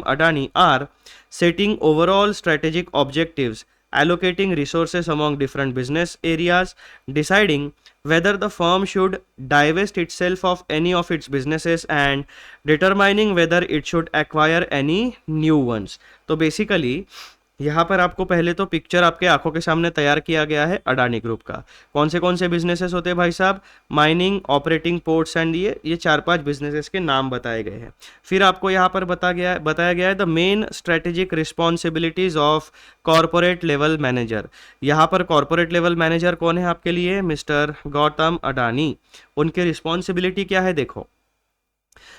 Adani are setting overall strategic objectives, allocating resources among different business areas, deciding whether the firm should divest itself of any of its businesses, and determining whether it should acquire any new ones। तो basically यहाँ पर आपको पहले तो picture आपके आंखों के सामने तैयार किया गया है अडानी ग्रुप का। कौन से बिजनेसेस होते हैं भाई साहब, माइनिंग, ऑपरेटिंग पोर्ट्स एंड ये 4-5 बिजनेसेस के नाम बताए गए हैं। फिर आपको यहाँ पर बताया गया है the main strategic responsibilities of corporate level manager. यहाँ पर कॉर्पोरेट लेवल मैनेजर कौन है आपके लिए, मिस्टर गौतम अडानी। उनकी रिस्पॉन्सिबिलिटी क्या है, देखो,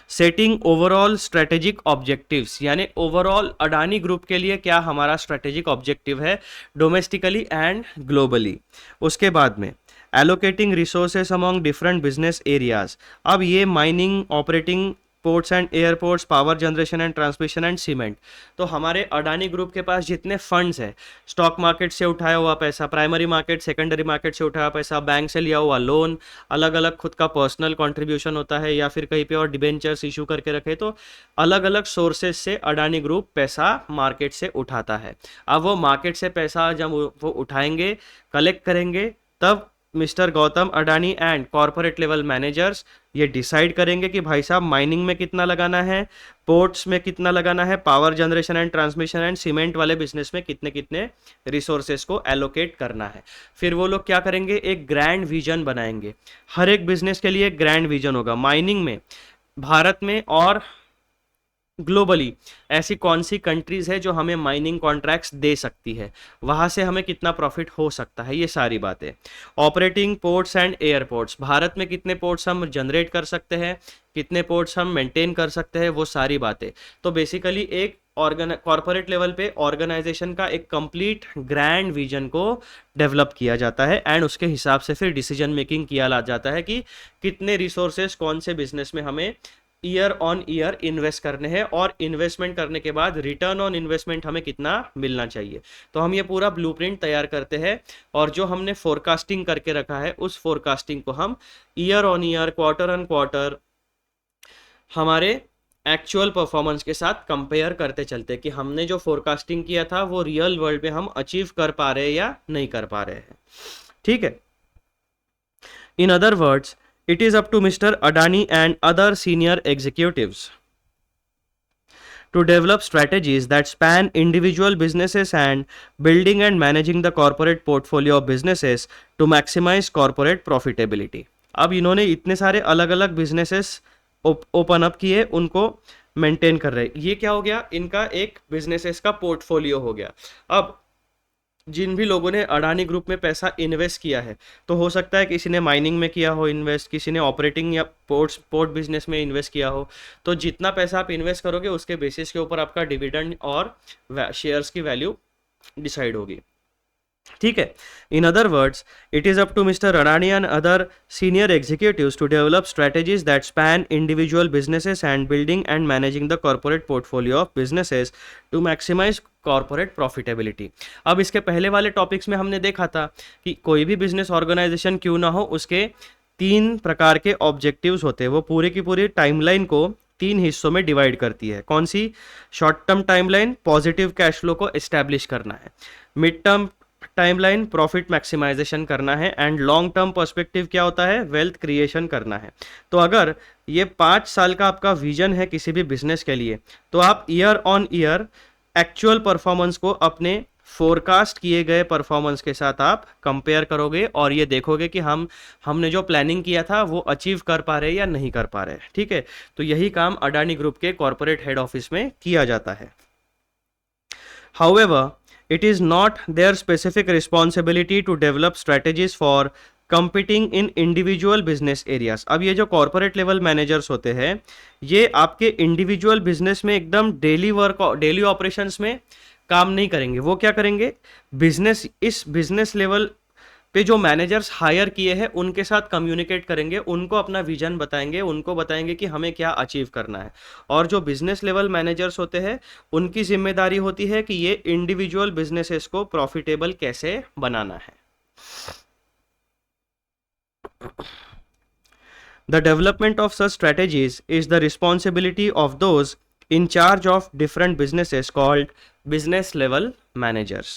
सेटिंग ओवरऑल स्ट्रेटेजिक ऑब्जेक्टिव्स, यानी ओवरऑल अडानी ग्रुप के लिए क्या हमारा स्ट्रेटेजिक ऑब्जेक्टिव है डोमेस्टिकली एंड ग्लोबली। उसके बाद में allocating resources among different business areas. अब ये mining, operating ports and airports, power generation and transmission and cement, तो हमारे अडानी ग्रुप के पास जितने फंड्स है, स्टॉक मार्केट से उठाया हुआ पैसा, प्राइमरी मार्केट, सेकेंडरी मार्केट से उठाया पैसा, बैंक से लिया हुआ लोन, अलग अलग खुद का पर्सनल कंट्रीब्यूशन होता है, या फिर कहीं पे और डिबेंचर्स इशू करके रखे, तो अलग अलग सोर्सेज से अडानी ग्रुप पैसा मार्केट से उठाता है। अब वो मार्केट से पैसा जब वो उठाएंगे, कलेक्ट करेंगे, तब mister Gautam Adani and corporate level managers ये डिसाइड करेंगे कि भाई साहब माइनिंग में कितना लगाना है, पोर्ट्स में कितना लगाना है, power generation and transmission and cement वाले बिजनेस में कितने कितने रिसोर्सेज को एलोकेट करना है। फिर वो लोग क्या करेंगे, एक ग्रैंड विजन बनाएंगे। हर एक बिजनेस के लिए एक ग्रैंड विजन होगा। माइनिंग में भारत में और ग्लोबली ऐसी कौन सी कंट्रीज है जो हमें माइनिंग कॉन्ट्रैक्ट्स दे सकती है, वहां से हमें कितना प्रॉफिट हो सकता है, ये सारी बातें। Operating ports and airports, Bharat में कितने पोर्ट्स हम जनरेट कर सकते हैं, कितने पोर्ट्स हम मेंटेन कर सकते हैं, वो सारी बातें। तो बेसिकली एक कॉर्पोरेट लेवल पे ऑर्गेनाइजेशन का एक कंप्लीट ग्रैंड विजन को डेवलप किया जाता है, एंड उसके हिसाब से फिर डिसीजन मेकिंग किया जाता है कि कितने रिसोर्सेज कौन से बिजनेस में हमें ईयर ऑन ईयर इन्वेस्ट करने हैं, और इन्वेस्टमेंट करने के बाद रिटर्न ऑन इन्वेस्टमेंट हमें कितना मिलना चाहिए। तो हम ये पूरा ब्लूप्रिंट तैयार करते हैं, और जो हमने फोरकास्टिंग करके रखा है उस फोरकास्टिंग को हम year on year, quarter on quarter हमारे एक्चुअल परफॉर्मेंस के साथ कंपेयर करते चलते हैं कि हमने जो फोरकास्टिंग किया था वो रियल वर्ल्ड में हम अचीव कर पा रहे हैं या नहीं कर पा रहे हैं। ठीक है, in other words, it is up to Mr. Adani and other senior executives to develop strategies that span individual businesses and building and managing the corporate portfolio of businesses to maximize corporate profitability। अब इन्होंने इतने सारे अलग अलग businesses open up किए, उनको maintain कर रहे। ये क्या हो गया, इनका एक बिजनेसेस का पोर्टफोलियो हो गया। अब जिन भी लोगों ने अडानी ग्रुप में पैसा इन्वेस्ट किया है, तो हो सकता है किसी ने माइनिंग में किया हो इन्वेस्ट, किसी ने ऑपरेटिंग या पोर्ट बिजनेस में इन्वेस्ट किया हो, तो जितना पैसा आप इन्वेस्ट करोगे उसके बेसिस के ऊपर आपका डिविडेंड और शेयर्स की वैल्यू डिसाइड होगी। ठीक है, in other words, it is up to mister Adani and other senior executives to develop strategies that span individual businesses and building and managing the corporate portfolio of businesses to maximize corporate profitability. अब इसके पहले वाले topics में हमने देखा था कि कोई भी बिजनेस ऑर्गेनाइजेशन क्यों ना हो, उसके 3 प्रकार के ऑब्जेक्टिव्स होते हैं। वो पूरी की पूरी टाइमलाइन को 3 हिस्सों में डिवाइड करती है। कौन सी, short term timeline, positive cash flow को एस्टैब्लिश करना है, mid term timeline profit maximization करना है, एंड लॉन्ग टर्म पर्सपेक्टिव क्या होता है, वेल्थ क्रिएशन करना है। तो अगर ये 5 साल का आपका विजन है किसी भी बिजनेस के लिए, तो आप year on year actual performance को अपने फोरकास्ट किए गए परफॉर्मेंस के साथ आप कंपेयर करोगे और ये देखोगे कि हमने जो प्लानिंग किया था वो अचीव कर पा रहे या नहीं कर पा रहे। ठीक है, तो यही काम अडानी ग्रुप के कॉर्पोरेट हेड ऑफिस में किया जाता है। However, it is not their specific responsibility to develop strategies for competing in individual business areas। अब ये जो कॉर्पोरेट लेवल मैनेजर्स होते हैं, ये आपके इंडिविजुअल बिजनेस में एकदम डेली ऑपरेशंस में काम नहीं करेंगे। वो क्या करेंगे, इस बिजनेस लेवल पे जो मैनेजर्स हायर किए हैं उनके साथ कम्युनिकेट करेंगे, उनको अपना विजन बताएंगे, उनको बताएंगे कि हमें क्या अचीव करना है। और जो बिजनेस लेवल मैनेजर्स होते हैं उनकी जिम्मेदारी होती है कि ये इंडिविजुअल बिजनेसेस को प्रॉफिटेबल कैसे बनाना है। The development of such strategies is the responsibility of those in charge of different businesses called business level managers.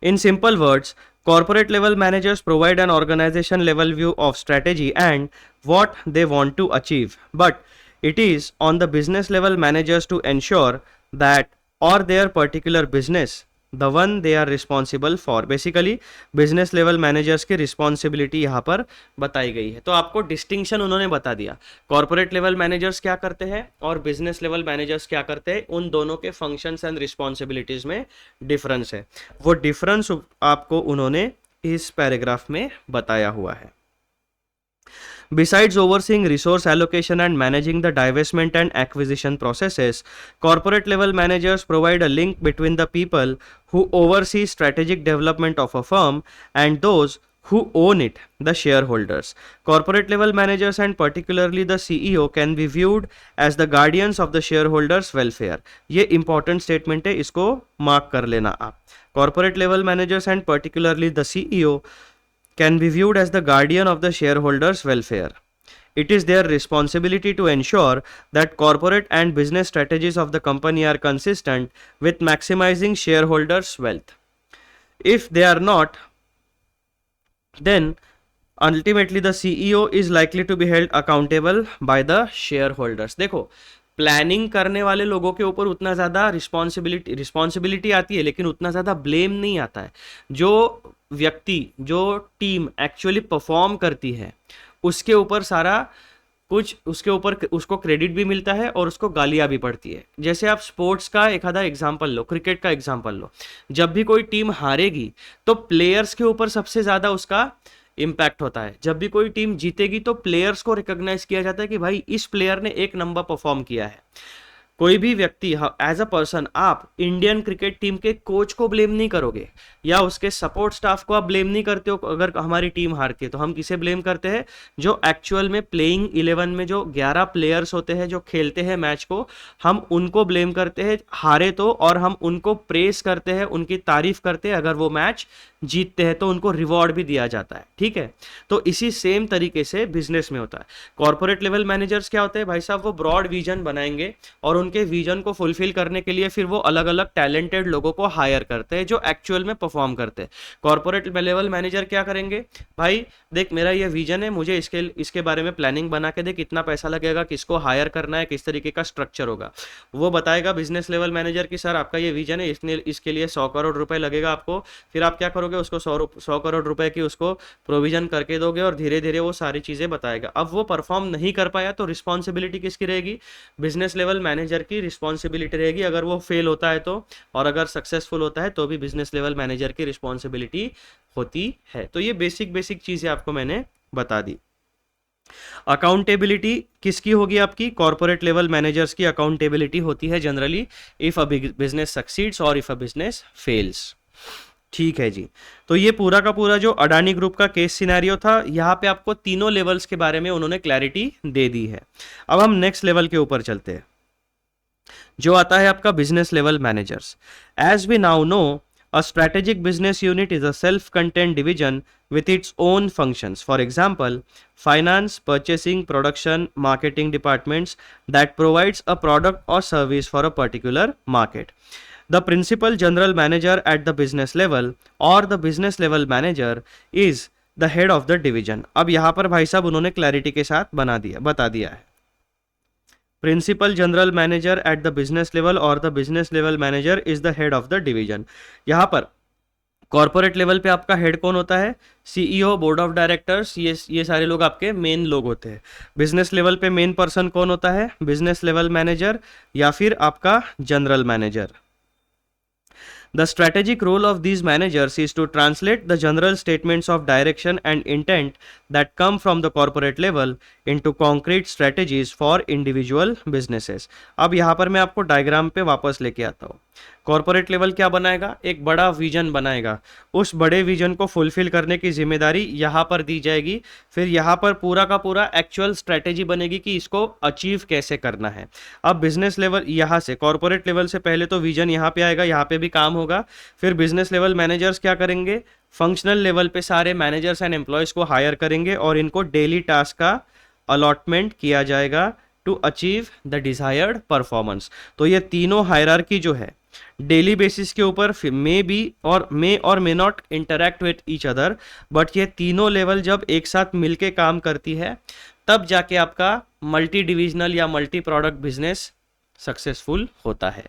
In simple words, corporate level managers provide an organization level view of strategy and what they want to achieve, but it is on the business level managers to ensure that or their particular business the one they are responsible for। Basically business level managers की responsibility यहाँ पर बताई गई है। तो आपको distinction उन्होंने बता दिया, कॉर्पोरेट लेवल मैनेजर्स क्या करते हैं और बिजनेस लेवल मैनेजर्स क्या करते हैं, उन दोनों के फंक्शंस एंड रिस्पॉन्सिबिलिटीज में डिफरेंस है। वो डिफरेंस आपको उन्होंने इस पैराग्राफ में बताया हुआ है। Besides overseeing resource allocation and managing the divestment and acquisition processes, corporate level managers provide a link between the people who oversee strategic development of a firm and those who own it, the shareholders. Corporate level managers and particularly the CEO can be viewed as the guardians of the shareholders' welfare। ये important statement है, इसको mark कर लेना आप। Corporate level managers and particularly the CEO can be viewed as the guardian of the shareholders' welfare. It is their responsibility to ensure that corporate and business strategies of the company are consistent with maximizing shareholders' wealth. If they are not, then ultimately the CEO is likely to be held accountable by the shareholders। देखो, planning करने वाले लोगों के ऊपर उतना ज़्यादा responsibility आती है, लेकिन उतना ज़्यादा ब्लेम नहीं आता है। जो व्यक्ति, जो टीम एक्चुअली परफॉर्म करती है उसके ऊपर सारा कुछ, उसके ऊपर उसको क्रेडिट भी मिलता है और उसको गालियाँ भी पड़ती है। जैसे आप स्पोर्ट्स का एक आधा एग्जाम्पल लो, क्रिकेट का एग्जाम्पल लो, जब भी कोई टीम हारेगी तो प्लेयर्स के ऊपर सबसे ज़्यादा उसका इम्पैक्ट होता है। जब भी कोई टीम जीतेगी तो प्लेयर्स को रिकॉग्नाइज किया जाता है कि भाई इस प्लेयर ने एक नंबर परफॉर्म किया है। कोई भी व्यक्ति एज अ पर्सन, आप इंडियन क्रिकेट टीम के कोच को ब्लेम नहीं करोगे या उसके सपोर्ट स्टाफ को आप ब्लेम नहीं करते हो अगर हमारी टीम हारती है। तो हम किसे ब्लेम करते हैं, जो एक्चुअल में प्लेइंग 11 में जो 11 प्लेयर्स होते हैं जो खेलते हैं मैच को, हम उनको ब्लेम करते हैं हारे तो, और हम उनको प्रेस करते हैं, उनकी तारीफ करते हैं अगर वो मैच जीतते हैं तो उनको रिवॉर्ड भी दिया जाता है। ठीक है, तो इसी सेम तरीके से बिजनेस में होता है। कॉर्पोरेट लेवल मैनेजर्स क्या होते हैं भाई साहब, वो ब्रॉड विजन बनाएंगे और उनके विजन को फुलफिल करने के लिए फिर वो अलग अलग टैलेंटेड लोगों को हायर करते हैं जो एक्चुअल में परफॉर्म करते हैं। कॉर्पोरेट लेवल मैनेजर क्या करेंगे, भाई देख मेरा ये विजन है, मुझे इसके बारे में प्लानिंग बना के दे, कितना पैसा लगेगा, किसको हायर करना है, किस तरीके का स्ट्रक्चर होगा, वो बताएगा बिजनेस लेवल मैनेजर की सर आपका ये विजन है, इसके लिए 100 करोड़ रुपए लगेगा आपको। फिर आप क्या करोगे, उसको 100 करोड़ रुपए की उसको प्रोविजन करके दोगे और धीरे धीरे वो सारी चीजें बताएगा। अब वो परफॉर्म नहीं कर पाया तो रिस्पॉन्सिबिलिटी किसकी रहेगी, बिजनेस लेवल मैनेजर की रिस्पॉन्सिबिलिटी रहेगी अगर वो फेल होता है तो, और अगर सक्सेसफुल होता है तो भी बिजनेस लेवल मैनेजर की रिस्पॉन्सिबिलिटी होती है। तो ये बेसिक चीजें आपको मैंने बता दी। अकाउंटेबिलिटी किसकी होगी, आपकी कॉर्पोरेट लेवल मैनेजर्स की अकाउंटेबिलिटी होती है generally if a business succeeds और इफ अ बिजनेस फेल्स। ठीक है जी, तो ये पूरा का पूरा जो अडानी ग्रुप का केस सिनेरियो था, यहाँ पे आपको तीनों लेवल्स के बारे में उन्होंने क्लैरिटी दे दी है। अब हम नेक्स्ट लेवल के ऊपर चलते हैं जो आता है आपका business level managers. As we now know, a strategic business unit is a self-contained division with its own functions. For example, finance, purchasing, production, marketing departments that provides a product or service for a particular market. The principal general manager at the business level और the business level manager is the head of the division. अब यहां पर भाई साहब उन्होंने clarity के साथ बता दिया है। Principal general manager at the business level और the business level manager is the head of the division. यहां पर कॉर्पोरेट लेवल पे आपका हेड कौन होता है? सीईओ, बोर्ड ऑफ डायरेक्टर्स, ये सारे लोग आपके मेन लोग होते हैं। बिजनेस लेवल पे मेन पर्सन कौन होता है? बिजनेस लेवल मैनेजर या फिर आपका general manager. The strategic role of these managers is to translate the general statements of direction and intent that come from the corporate level into concrete strategies for individual businesses। अब यहाँ पर मैं आपको diagram पे वापस लेके आता हूँ। कॉर्पोरेट लेवल क्या बनाएगा? एक बड़ा विजन बनाएगा। उस बड़े विजन को फुलफिल करने की जिम्मेदारी यहाँ पर दी जाएगी। फिर यहाँ पर पूरा का पूरा एक्चुअल स्ट्रेटेजी बनेगी कि इसको अचीव कैसे करना है। अब बिजनेस लेवल यहाँ से, कॉर्पोरेट लेवल से पहले तो विजन यहाँ पे आएगा, यहाँ पे भी काम होगा। फिर बिजनेस लेवल मैनेजर्स क्या करेंगे? फंक्शनल लेवल पे सारे मैनेजर्स एंड एम्प्लॉयज को हायर करेंगे और इनको डेली टास्क का अलॉटमेंट किया जाएगा to achieve the desired performance. तो ये तीनों हायरार्की जो है डेली बेसिस के ऊपर may not interact with each other, but ये तीनों लेवल जब एक साथ मिलके काम करती है तब जाके आपका मल्टी डिविजनल या मल्टी प्रोडक्ट बिजनेस सक्सेसफुल होता है।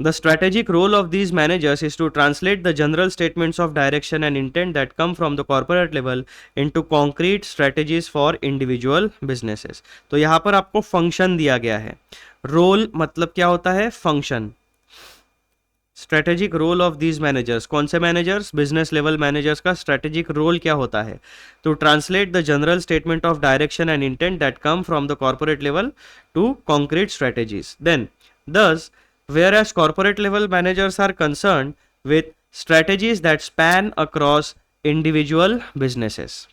The strategic role of these managers is to translate the general statements of direction and intent that come from the corporate level into concrete strategies for individual businesses। तो यहाँ पर आपको function दिया गया है। Role मतलब क्या होता है? Function. Strategic role of these managers, कौन से मैनेजर्स? बिजनेस लेवल मैनेजर्स का स्ट्रेटेजिक रोल क्या होता है? To translate the general statement of direction and intent that come from the corporate level to concrete strategies. Then thus whereas corporate level managers are concerned with strategies that span across individual businesses,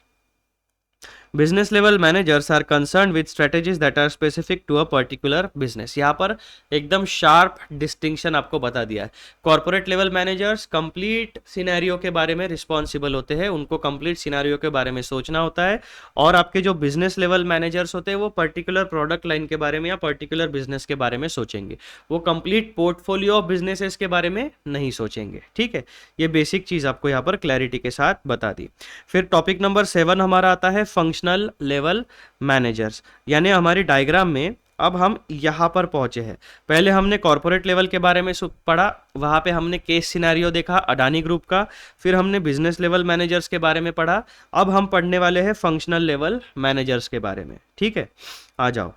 business level managers are concern with strategies that are specific to a particular business. यहाँ पर एकदम sharp distinction आपको बता दिया है। Corporate level managers complete scenario के बारे में रिस्पॉन्सिबल होते हैं, उनको कंप्लीट सिनेरियो के बारे में सोचना होता है। और आपके जो बिजनेस लेवल मैनेजर्स होते हैं वो पर्टिकुलर प्रोडक्ट लाइन के बारे में या पर्टिकुलर बिजनेस के बारे में सोचेंगे, वो कंप्लीट पोर्टफोलियो ऑफ बिजनेसेस के बारे में नहीं सोचेंगे। ठीक है, ये बेसिक चीज आपको यहाँ पर क्लैरिटी के साथ बता दी। फिर टॉपिक नंबर 7 हमारा आता है फंक्शनल लेवल मैनेजर्स। यानी हमारी डायग्राम में अब हम यहां पर पहुंचे हैं। पहले हमने कॉर्पोरेट लेवल के बारे में पढ़ा, वहां पे हमने केस सिनेरियो देखा अडानी ग्रुप का। फिर हमने बिजनेस लेवल मैनेजर्स के बारे में पढ़ा। अब हम पढ़ने वाले हैं फंक्शनल लेवल मैनेजर्स के बारे में। ठीक है, आ जाओ।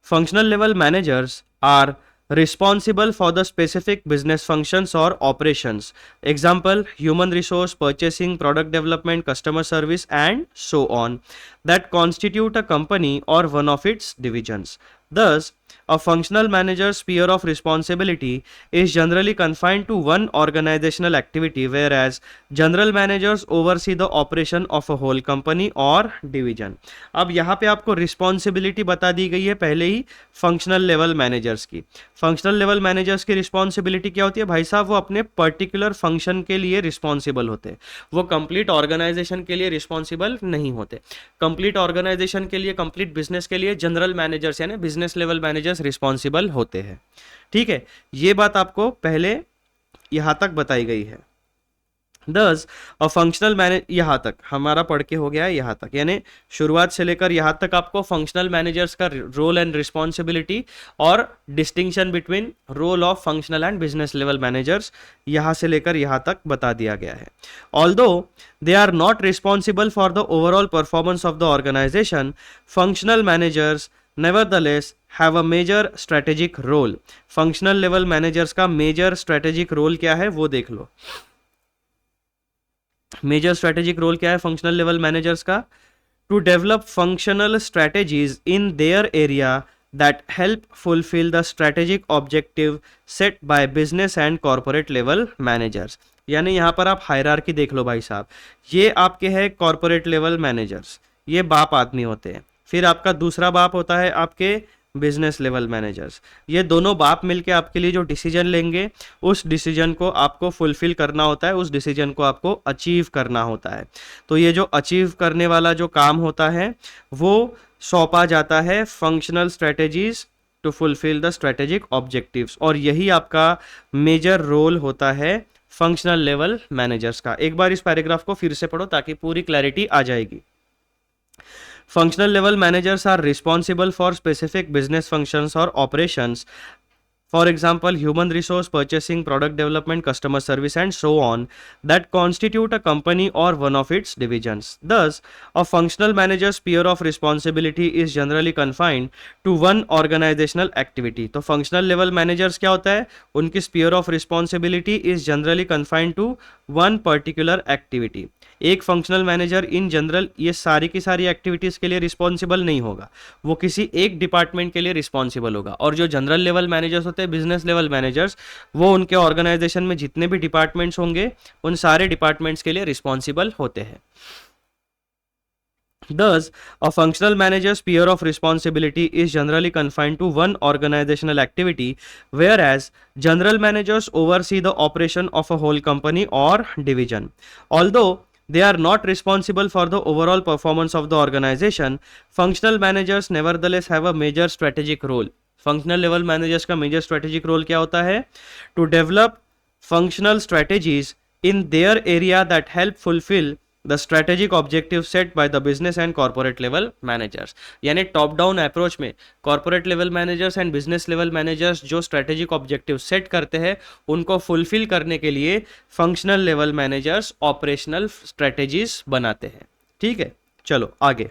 Functional level managers are responsible for the specific business functions or operations. Example, human resource, purchasing, product development, customer service, and so on, that constitute a company or one of its divisions. Thus, a functional manager's sphere of responsibility is generally confined to one organizational activity, whereas general managers oversee the operation of a whole company or division. अब यहाँ पे आपको responsibility बता दी गई है पहले ही functional level managers की। Functional level managers की रिस्पॉन्सिबिलिटी क्या होती है भाई साहब? वो अपने पर्टिकुलर फंक्शन के लिए रिस्पॉन्सिबल होते हैं, वो कंप्लीट ऑर्गेनाइजेशन के लिए रिस्पॉन्सिबल नहीं होते। कंप्लीट ऑर्गेनाइजेशन के लिए, कंप्लीट बिजनेस के लिए जनरल मैनेजर्स यानी बिजनेस लेवल मैनेजर्स रिस्पॉन्सिबल होते हैं। ठीक है, ये बात आपको पहले यहां तक बताई गई है। Thus, a functional मैनेज, यहाँ तक हमारा पढ़ के हो गया है, यहाँ तक यानी शुरुआत से लेकर यहाँ तक आपको फंक्शनल मैनेजर्स का रोल एंड रिस्पॉन्सिबिलिटी और distinction between role of functional and business level managers यहाँ से लेकर यहाँ तक बता दिया गया है। Although they are not responsible for the overall performance of the organization, functional managers nevertheless have a major strategic role। Functional level managers का मेजर स्ट्रेटेजिक रोल क्या है वो देख लो। मेजर स्ट्रेटेजिक रोल क्या है फंक्शनल लेवल मैनेजर्स का? To develop functional strategies in their area that help fulfil the strategic objective set by business and corporate level managers. यानी यहाँ पर आप हायरार्की देख लो भाई साहब, ये आपके हैं कॉर्पोरेट लेवल मैनेजर्स, ये बाप आदमी होते हैं। फिर आपका दूसरा बाप होता है आपके बिजनेस लेवल मैनेजर्स। ये दोनों बाप मिलके आपके लिए जो डिसीजन लेंगे, उस डिसीजन को आपको फुलफिल करना होता है, उस डिसीजन को आपको अचीव करना होता है। तो ये जो अचीव करने वाला जो काम होता है वो सौंपा जाता है functional strategies to fulfil the strategic objectives, और यही आपका मेजर रोल होता है फंक्शनल लेवल मैनेजर्स का। एक बार इस पैराग्राफ को फिर से पढ़ो ताकि पूरी क्लैरिटी आ जाएगी। Functional level managers are responsible for specific business functions or operations. For example, human resource, purchasing, product development, customer service, and so on, that constitute a company or one of its divisions. Thus, a functional manager's sphere of responsibility is generally confined to one organizational activity. तो functional level managers क्या होता है? उनकी sphere of responsibility is generally confined to one particular activity. एक functional manager in general ये सारी की सारी एक्टिविटीज़ के लिए रिस्पॉन्सिबल नहीं होगा, वो किसी एक डिपार्टमेंट के लिए रिस्पॉन्सिबल होगा। और जो जनरल लेवल मैनेजर्स होते हैं, बिजनेस लेवल मैनेजर्स, वो उनके ऑर्गेनाइजेशन में जितने भी डिपार्टमेंट्स होंगे उन सारे डिपार्टमेंट्स के लिए रिस्पॉन्सिबल होते हैं। Thus, a functional manager's sphere of responsibility is generally confined to one organizational activity, whereas general managers oversee the operation of a whole company or division. Although they are not responsible for the overall performance of the organization, functional managers nevertheless have a major strategic role. Functional level managers का major strategic role क्या होता है? To develop functional strategies in their area that help fulfill the strategic objectives set by the business and corporate level managers. यानी top down approach में corporate level managers and business level managers जो strategic objective set करते हैं उनको fulfil करने के लिए functional level managers operational strategies बनाते हैं। ठीक है, चलो आगे।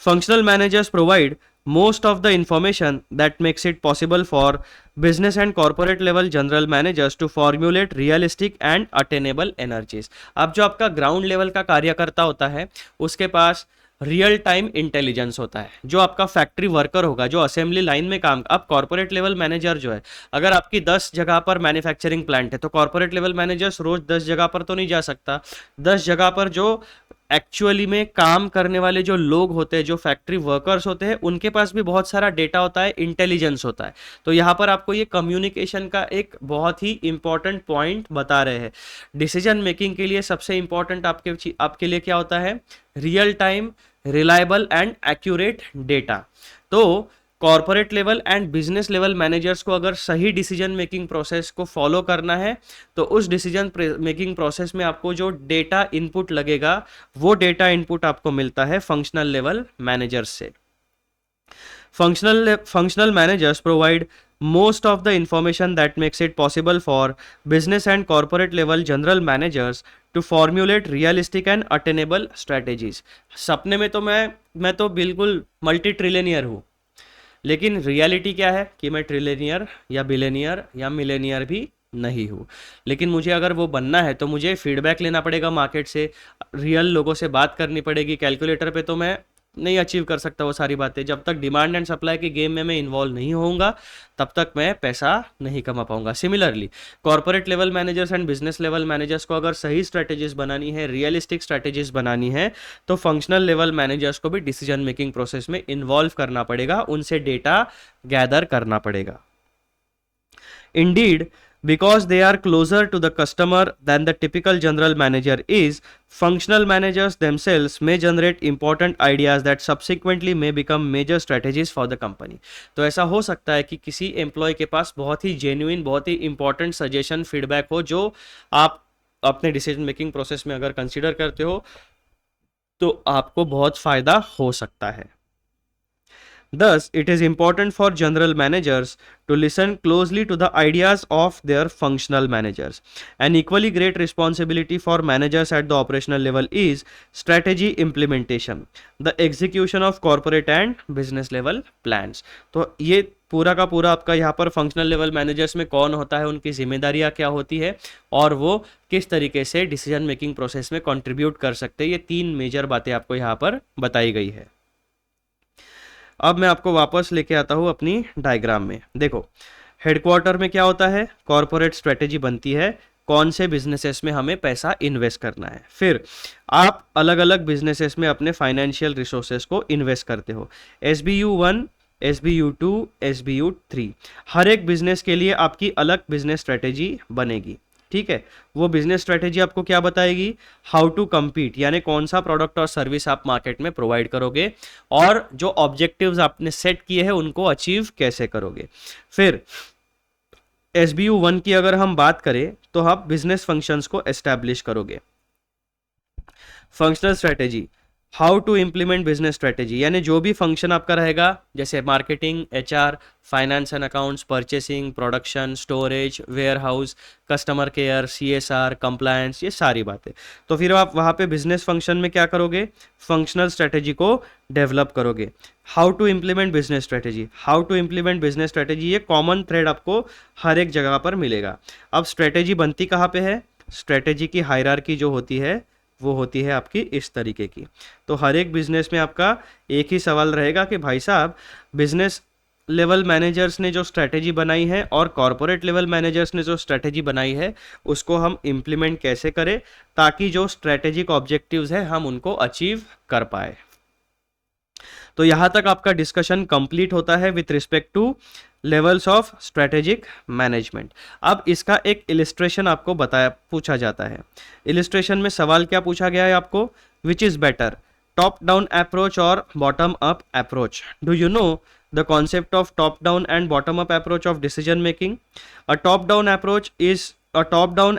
Functional managers provide most of the information that makes it possible for business and corporate level general managers to formulate realistic and attainable energies. अब जो आपका ग्राउंड लेवल का कार्यकर्ता होता है उसके पास रियल टाइम इंटेलिजेंस होता है। जो आपका फैक्ट्री वर्कर होगा, जो असेंबली लाइन में काम, अब कॉर्पोरेट लेवल मैनेजर जो है, अगर आपकी 10 जगह पर मैन्युफैक्चरिंग प्लांट है तो कॉर्पोरेट लेवल मैनेजर्स रोज 10 जगह पर तो नहीं जा सकता। 10 जगह पर जो एक्चुअली में काम करने वाले जो लोग होते हैं, जो फैक्ट्री वर्कर्स होते हैं, उनके पास भी बहुत सारा डेटा होता है, इंटेलिजेंस होता है। तो यहाँ पर आपको ये कम्युनिकेशन का एक बहुत ही इंपॉर्टेंट पॉइंट बता रहे हैं। डिसीजन मेकिंग के लिए सबसे इंपॉर्टेंट आपके लिए क्या होता है? Real time, reliable and accurate data. तो corporate level and business level managers को अगर सही डिसीजन मेकिंग प्रोसेस को फॉलो करना है तो उस डिसीजन मेकिंग प्रोसेस में आपको जो डेटा इनपुट लगेगा वो डेटा इनपुट आपको मिलता है फंक्शनल लेवल मैनेजर्स से। Functional managers provide most of the information that makes it possible for business and corporate level general managers to formulate realistic and attainable strategies. सपने में तो मैं तो बिल्कुल मल्टी ट्रिलियनियर हूँ, लेकिन रियलिटी क्या है कि मैं ट्रिलियनियर या बिलियनियर या मिलेनियर भी नहीं हूँ। लेकिन मुझे अगर वो बनना है तो मुझे फीडबैक लेना पड़ेगा मार्केट से, रियल लोगों से बात करनी पड़ेगी। कैलकुलेटर पे तो मैं नहीं अचीव कर सकता वो सारी बातें। जब तक डिमांड एंड सप्लाई के गेम में मैं इन्वॉल्व नहीं होऊंगा तब तक मैं पैसा नहीं कमा पाऊंगा। Similarly corporate level managers and business level managers को अगर सही स्ट्रेटेजीज बनानी है, रियलिस्टिक स्ट्रेटेजीज बनानी है, तो फंक्शनल लेवल मैनेजर्स को भी डिसीजन मेकिंग प्रोसेस में इन्वॉल्व करना पड़ेगा, उनसे डेटा गैदर करना पड़ेगा। Indeed, because they are closer to the customer than the typical general manager is, functional managers themselves may generate important ideas that subsequently may become major strategies for the company. तो ऐसा हो सकता है कि किसी employ के पास बहुत ही जेन्युइन, बहुत ही इंपॉर्टेंट सजेशन, फीडबैक हो जो आप अपने डिसीजन मेकिंग प्रोसेस में अगर कंसिडर करते हो तो आपको बहुत फायदा हो सकता है। Thus, it is important for general managers to listen closely to the ideas of their functional managers. An equally great responsibility for managers at the operational level is strategy implementation, the execution of corporate and business level plans. तो ये पूरा का पूरा आपका यहाँ पर functional level managers में कौन होता है, उनकी जिम्मेदारियाँ क्या होती है और वो किस तरीके से डिसीजन मेकिंग प्रोसेस में कंट्रीब्यूट कर सकते हैं, ये 3 मेजर बातें आपको यहाँ पर बताई गई है। अब मैं आपको वापस लेके आता हूँ अपनी डायग्राम में। देखो, हेडक्वार्टर में क्या होता है? कॉर्पोरेट स्ट्रेटेजी बनती है, कौन से बिजनेसेस में हमें पैसा इन्वेस्ट करना है। फिर आप अलग अलग बिजनेसेस में अपने फाइनेंशियल रिसोर्सेस को इन्वेस्ट करते हो। SBU 1 SBU2, SBU3। हर एक बिजनेस के लिए आपकी अलग बिजनेस स्ट्रेटेजी बनेगी, ठीक है। वो बिजनेस स्ट्रेटेजी आपको क्या बताएगी, हाउ टू कम्पीट, यानी कौन सा प्रोडक्ट और सर्विस आप मार्केट में प्रोवाइड करोगे और जो ऑब्जेक्टिव्स आपने सेट किए हैं उनको अचीव कैसे करोगे। फिर SBU1 की अगर हम बात करें तो आप बिजनेस फंक्शंस को एस्टैब्लिश करोगे। Functional strategy, how to implement business strategy, यानी जो भी फंक्शन आपका रहेगा जैसे marketing, HR, finance and accounts, purchasing, production, storage, warehouse, customer care, CSR, compliance, ये सारी बातें। तो फिर आप वहाँ पे बिजनेस फंक्शन में क्या करोगे, फंक्शनल स्ट्रेटेजी को डेवलप करोगे। How to implement business strategy, how to implement business strategy, ये कॉमन थ्रेड आपको हर एक जगह पर मिलेगा। अब स्ट्रेटेजी बनती कहाँ पे है, स्ट्रेटेजी की हायरार्की जो होती है वो होती है आपकी इस तरीके की। तो हर एक बिजनेस में आपका एक ही सवाल रहेगा कि भाई साहब बिजनेस लेवल मैनेजर्स ने जो स्ट्रेटेजी बनाई है और कॉरपोरेट लेवल मैनेजर्स ने जो स्ट्रेटेजी बनाई है उसको हम इम्प्लीमेंट कैसे करें ताकि जो स्ट्रेटेजिक ऑब्जेक्टिव्स है हम उनको अचीव कर पाए। तो यहाँ तक आपका डिस्कशन कंप्लीट होता है with respect two levels of strategic management. अब इसका एक इलिस्ट्रेशन आपको पूछा जाता है। इलिस्ट्रेशन में सवाल क्या पूछा गया है आपको, which is better, top down approach और bottom up approach. Do you know the concept of top down and bottom up approach of decision making? A top down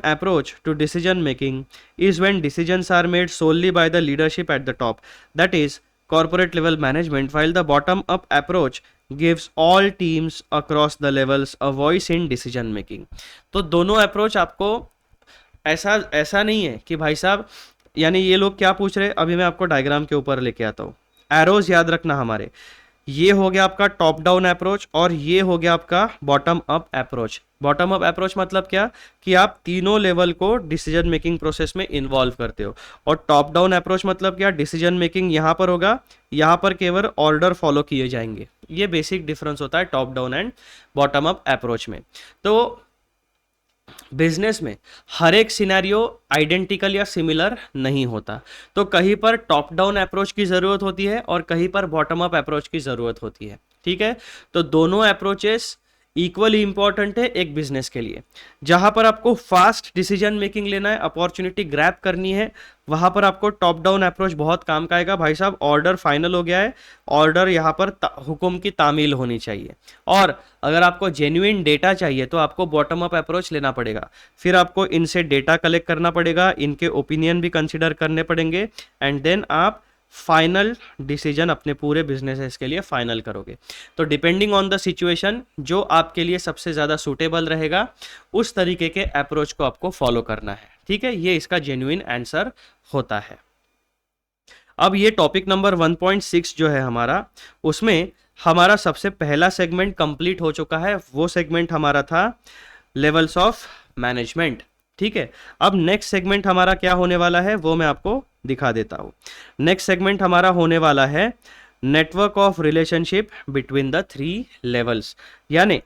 approach to decision making is when decisions are made solely by the leadership at the top, that is corporate level management, while the bottom up approach gives all teams across the levels a voice in decision making। तो दोनों approach आपको ऐसा नहीं है कि भाई साहब, यानी ये लोग क्या पूछ रहे हैं, अभी मैं आपको डायग्राम के ऊपर लेके आता हूँ। एरोज याद रखना हमारे, ये हो गया आपका टॉप डाउन अप्रोच और ये हो गया आपका bottom up approach. Bottom up approach मतलब क्या, कि आप तीनों लेवल को डिसीजन मेकिंग प्रोसेस में इन्वॉल्व करते हो। और टॉप डाउन अप्रोच मतलब क्या, डिसीजन मेकिंग यहाँ पर होगा, यहाँ पर केवल ऑर्डर फॉलो किए जाएंगे। ये बेसिक डिफरेंस होता है top down and bottom up approach में। तो बिजनेस में हर एक सिनेरियो आइडेंटिकल या सिमिलर नहीं होता, तो कहीं पर टॉप डाउन अप्रोच की ज़रूरत होती है और कहीं पर बॉटम अप अप्रोच की ज़रूरत होती है, ठीक है। तो दोनों अप्रोचेस इक्वली इंपॉर्टेंट है एक बिजनेस के लिए। जहां पर आपको फास्ट डिसीजन मेकिंग लेना है, अपॉर्चुनिटी ग्रैब करनी है, वहां पर आपको टॉप डाउन अप्रोच बहुत काम का आएगा। भाई साहब ऑर्डर फाइनल हो गया है, ऑर्डर यहाँ पर हुक्म की तामील होनी चाहिए। और अगर आपको जेन्युइन डेटा चाहिए तो आपको बॉटम अप अप्रोच लेना पड़ेगा। फिर आपको इनसे डेटा कलेक्ट करना पड़ेगा, इनके ओपिनियन भी कंसिडर करने पड़ेंगे, एंड देन आप फाइनल डिसीजन अपने पूरे बिजनेस के लिए फाइनल करोगे। तो डिपेंडिंग ऑन द सिचुएशन जो आपके लिए सबसे ज़्यादा सूटेबल रहेगा उस तरीके के अप्रोच को आपको फॉलो करना है, ठीक है। ये इसका जेन्युइन आंसर होता है। अब ये टॉपिक नंबर 1.6 जो है हमारा, उसमें हमारा सबसे पहला सेगमेंट कंप्लीट हो चुका है। वो सेगमेंट हमारा था लेवल्स ऑफ मैनेजमेंट, ठीक है। अब नेक्स्ट सेगमेंट हमारा क्या होने वाला है वो मैं आपको दिखा देता हूं। नेक्स्ट सेगमेंट हमारा होने वाला है network of relationship between the 3 levels, यानी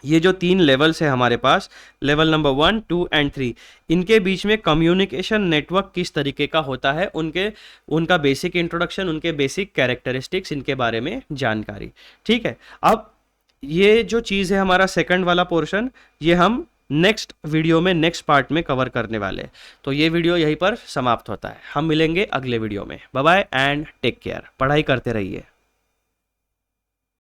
ये जो 3 लेवल्स है हमारे पास, लेवल नंबर 1, 2 एंड 3, इनके बीच में कम्युनिकेशन नेटवर्क किस तरीके का होता है, उनका बेसिक इंट्रोडक्शन, उनके बेसिक कैरेक्टरिस्टिक्स, इनके बारे में जानकारी, ठीक है। अब ये जो चीज़ है हमारा सेकंड वाला पोर्शन, ये हम नेक्स्ट वीडियो में नेक्स्ट पार्ट में कवर करने वाले हैं। तो ये वीडियो यहीं पर समाप्त होता है। हम मिलेंगे अगले वीडियो में। Bye bye and take care. पढ़ाई करते रहिए।